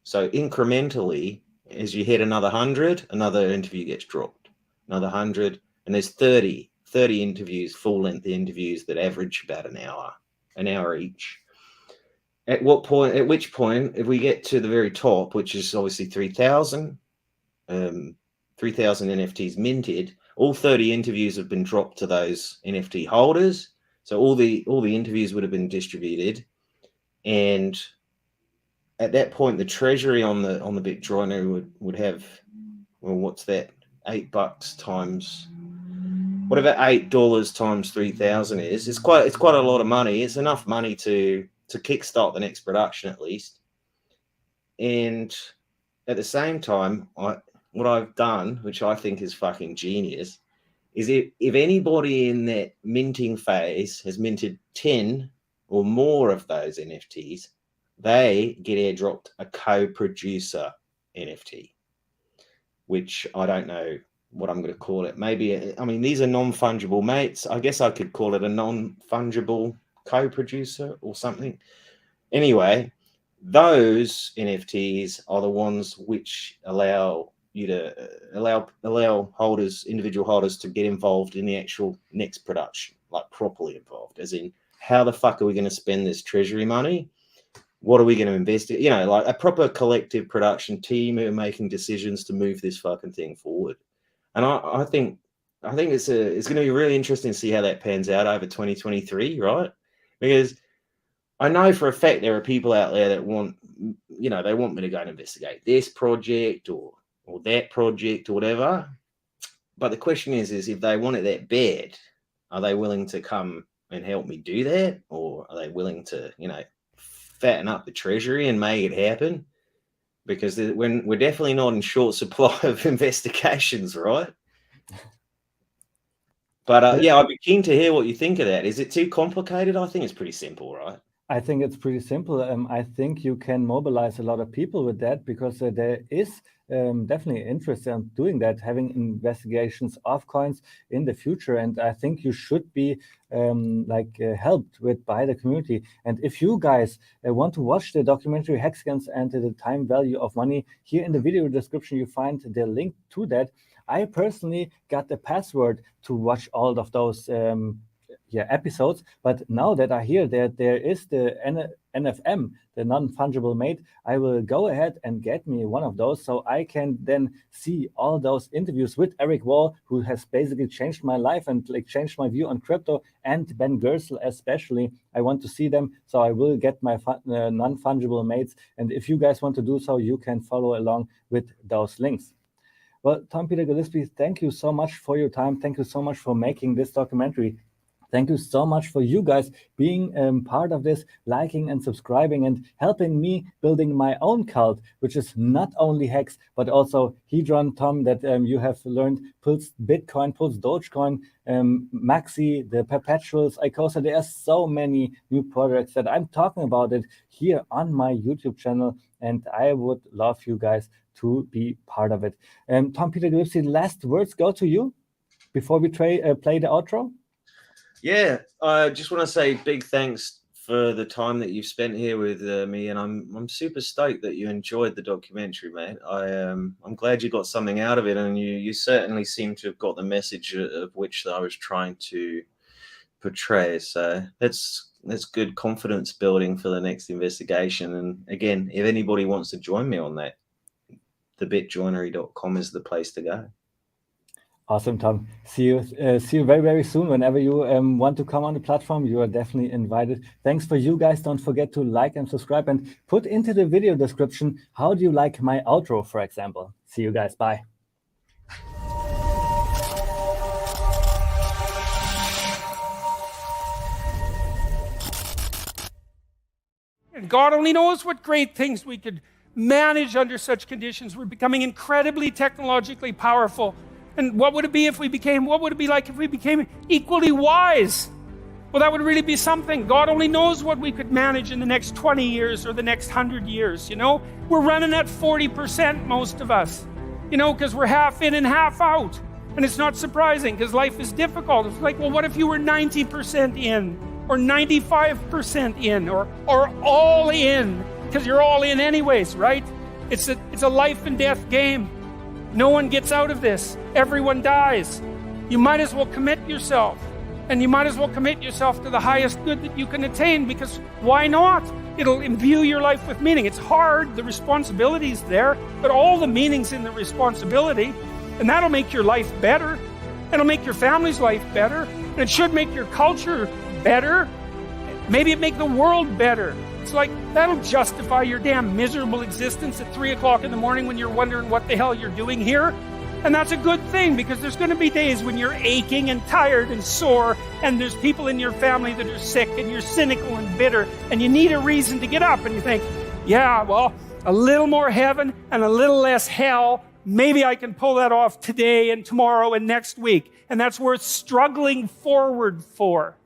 so incrementally, as you hit another 100, another interview gets dropped, another 100, and there's 30 interviews, full-length interviews that average about an hour each. At which point, if we get to the very top, which is obviously 3,000 NFTs minted, all 30 interviews have been dropped to those NFT holders. So all the interviews would have been distributed, and at that point, the treasury on the BitJoinery would have, well, what's that? $8 times, whatever $8 times 3,000 is. It's quite a lot of money. It's enough money to kickstart the next production at least. And at the same time, what I've done, which I think is fucking genius, is if anybody in that minting phase has minted 10 or more of those NFTs, they get airdropped a co-producer NFT, which I don't know what I'm going to call it. Maybe, I mean, these are non-fungible mates. I guess I could call it a non-fungible co-producer or something. Anyway, those NFTs are the ones which allow you to allow holders, individual holders, to get involved in the actual next production, like properly involved, as in how the fuck are we going to spend this treasury money? What are we going to invest in? You know, like a proper collective production team who are making decisions to move this fucking thing forward. And I think it's going to be really interesting to see how that pans out over 2023, right? Because I know for a fact there are people out there that want, you know, they want me to go and investigate this project or that project or whatever. But the question is if they want it that bad, are they willing to come and help me do that? Or are they willing to, you know, fatten up the treasury and make it happen? Because when we're definitely not in short supply of investigations, right? But yeah, I'd be keen to hear what you think of that. Is it too complicated? I think it's pretty simple, right? I think it's pretty simple. I think you can mobilize a lot of people with that, because there is definitely interest in doing that, having investigations of coins in the future. And I think you should be helped with by the community. And if you guys want to watch the documentary Hexicans and the Time Value of Money, here in the video description you find the link to that. I personally got the password to watch all of those episodes, but now that I hear that there is the NFM, the non-fungible mate, I will go ahead and get me one of those, so I can then see all those interviews with Eric Wall, who has basically changed my life and like changed my view on crypto, and Ben Gersel especially. I want to see them, so I will get my non-fungible mates, and if you guys want to do so, you can follow along with those links. Well, Tom Peter Gillespie, thank you so much for your time. Thank you so much for making this documentary. Thank you so much for you guys being part of this, liking and subscribing and helping me building my own cult, which is not only Hex, but also Hedron, Tom, that you have learned, pulls Bitcoin, pulls Dogecoin, Maxi, the Perpetuals, Icosa. There are so many new projects that I'm talking about it here on my YouTube channel, and I would love you guys to be part of it. Tom Peter Gillespie, last words go to you before we play the outro. Yeah, I just want to say big thanks for the time that you've spent here with me, and I'm super stoked that you enjoyed the documentary, mate. I'm glad you got something out of it, and you certainly seem to have got the message of which I was trying to portray. So that's good confidence building for the next investigation. And again, if anybody wants to join me on that, thebitjoinery.com is the place to go. Awesome, Tom. See you very, very soon. Whenever you want to come on the platform, you are definitely invited. Thanks for you guys. Don't forget to like and subscribe, and put into the video description, how do you like my outro, for example. See you guys. Bye. And God only knows what great things we could manage under such conditions. We're becoming incredibly technologically powerful. And what would it be like if we became equally wise? Well, that would really be something. God only knows what we could manage in the next 20 years or the next 100 years, you know? We're running at 40%, most of us, you know, because we're half in and half out. And it's not surprising, because life is difficult. It's like, well, what if you were 90% in, or 95% in, or all in? Because you're all in anyways, right? It's a life and death game. No one gets out of this. Everyone dies. You might as well commit yourself. And you might as well commit yourself to the highest good that you can attain, because why not? It'll imbue your life with meaning. It's hard, the responsibility's there, but all the meaning's in the responsibility. And that'll make your life better. It'll make your family's life better. And it should make your culture better. Maybe it make the world better. It's like, that'll justify your damn miserable existence at 3 o'clock in the morning when you're wondering what the hell you're doing here. And that's a good thing, because there's going to be days when you're aching and tired and sore, and there's people in your family that are sick, and you're cynical and bitter, and you need a reason to get up, and you think, yeah, well, a little more heaven and a little less hell, maybe I can pull that off today and tomorrow and next week. And that's worth struggling forward for.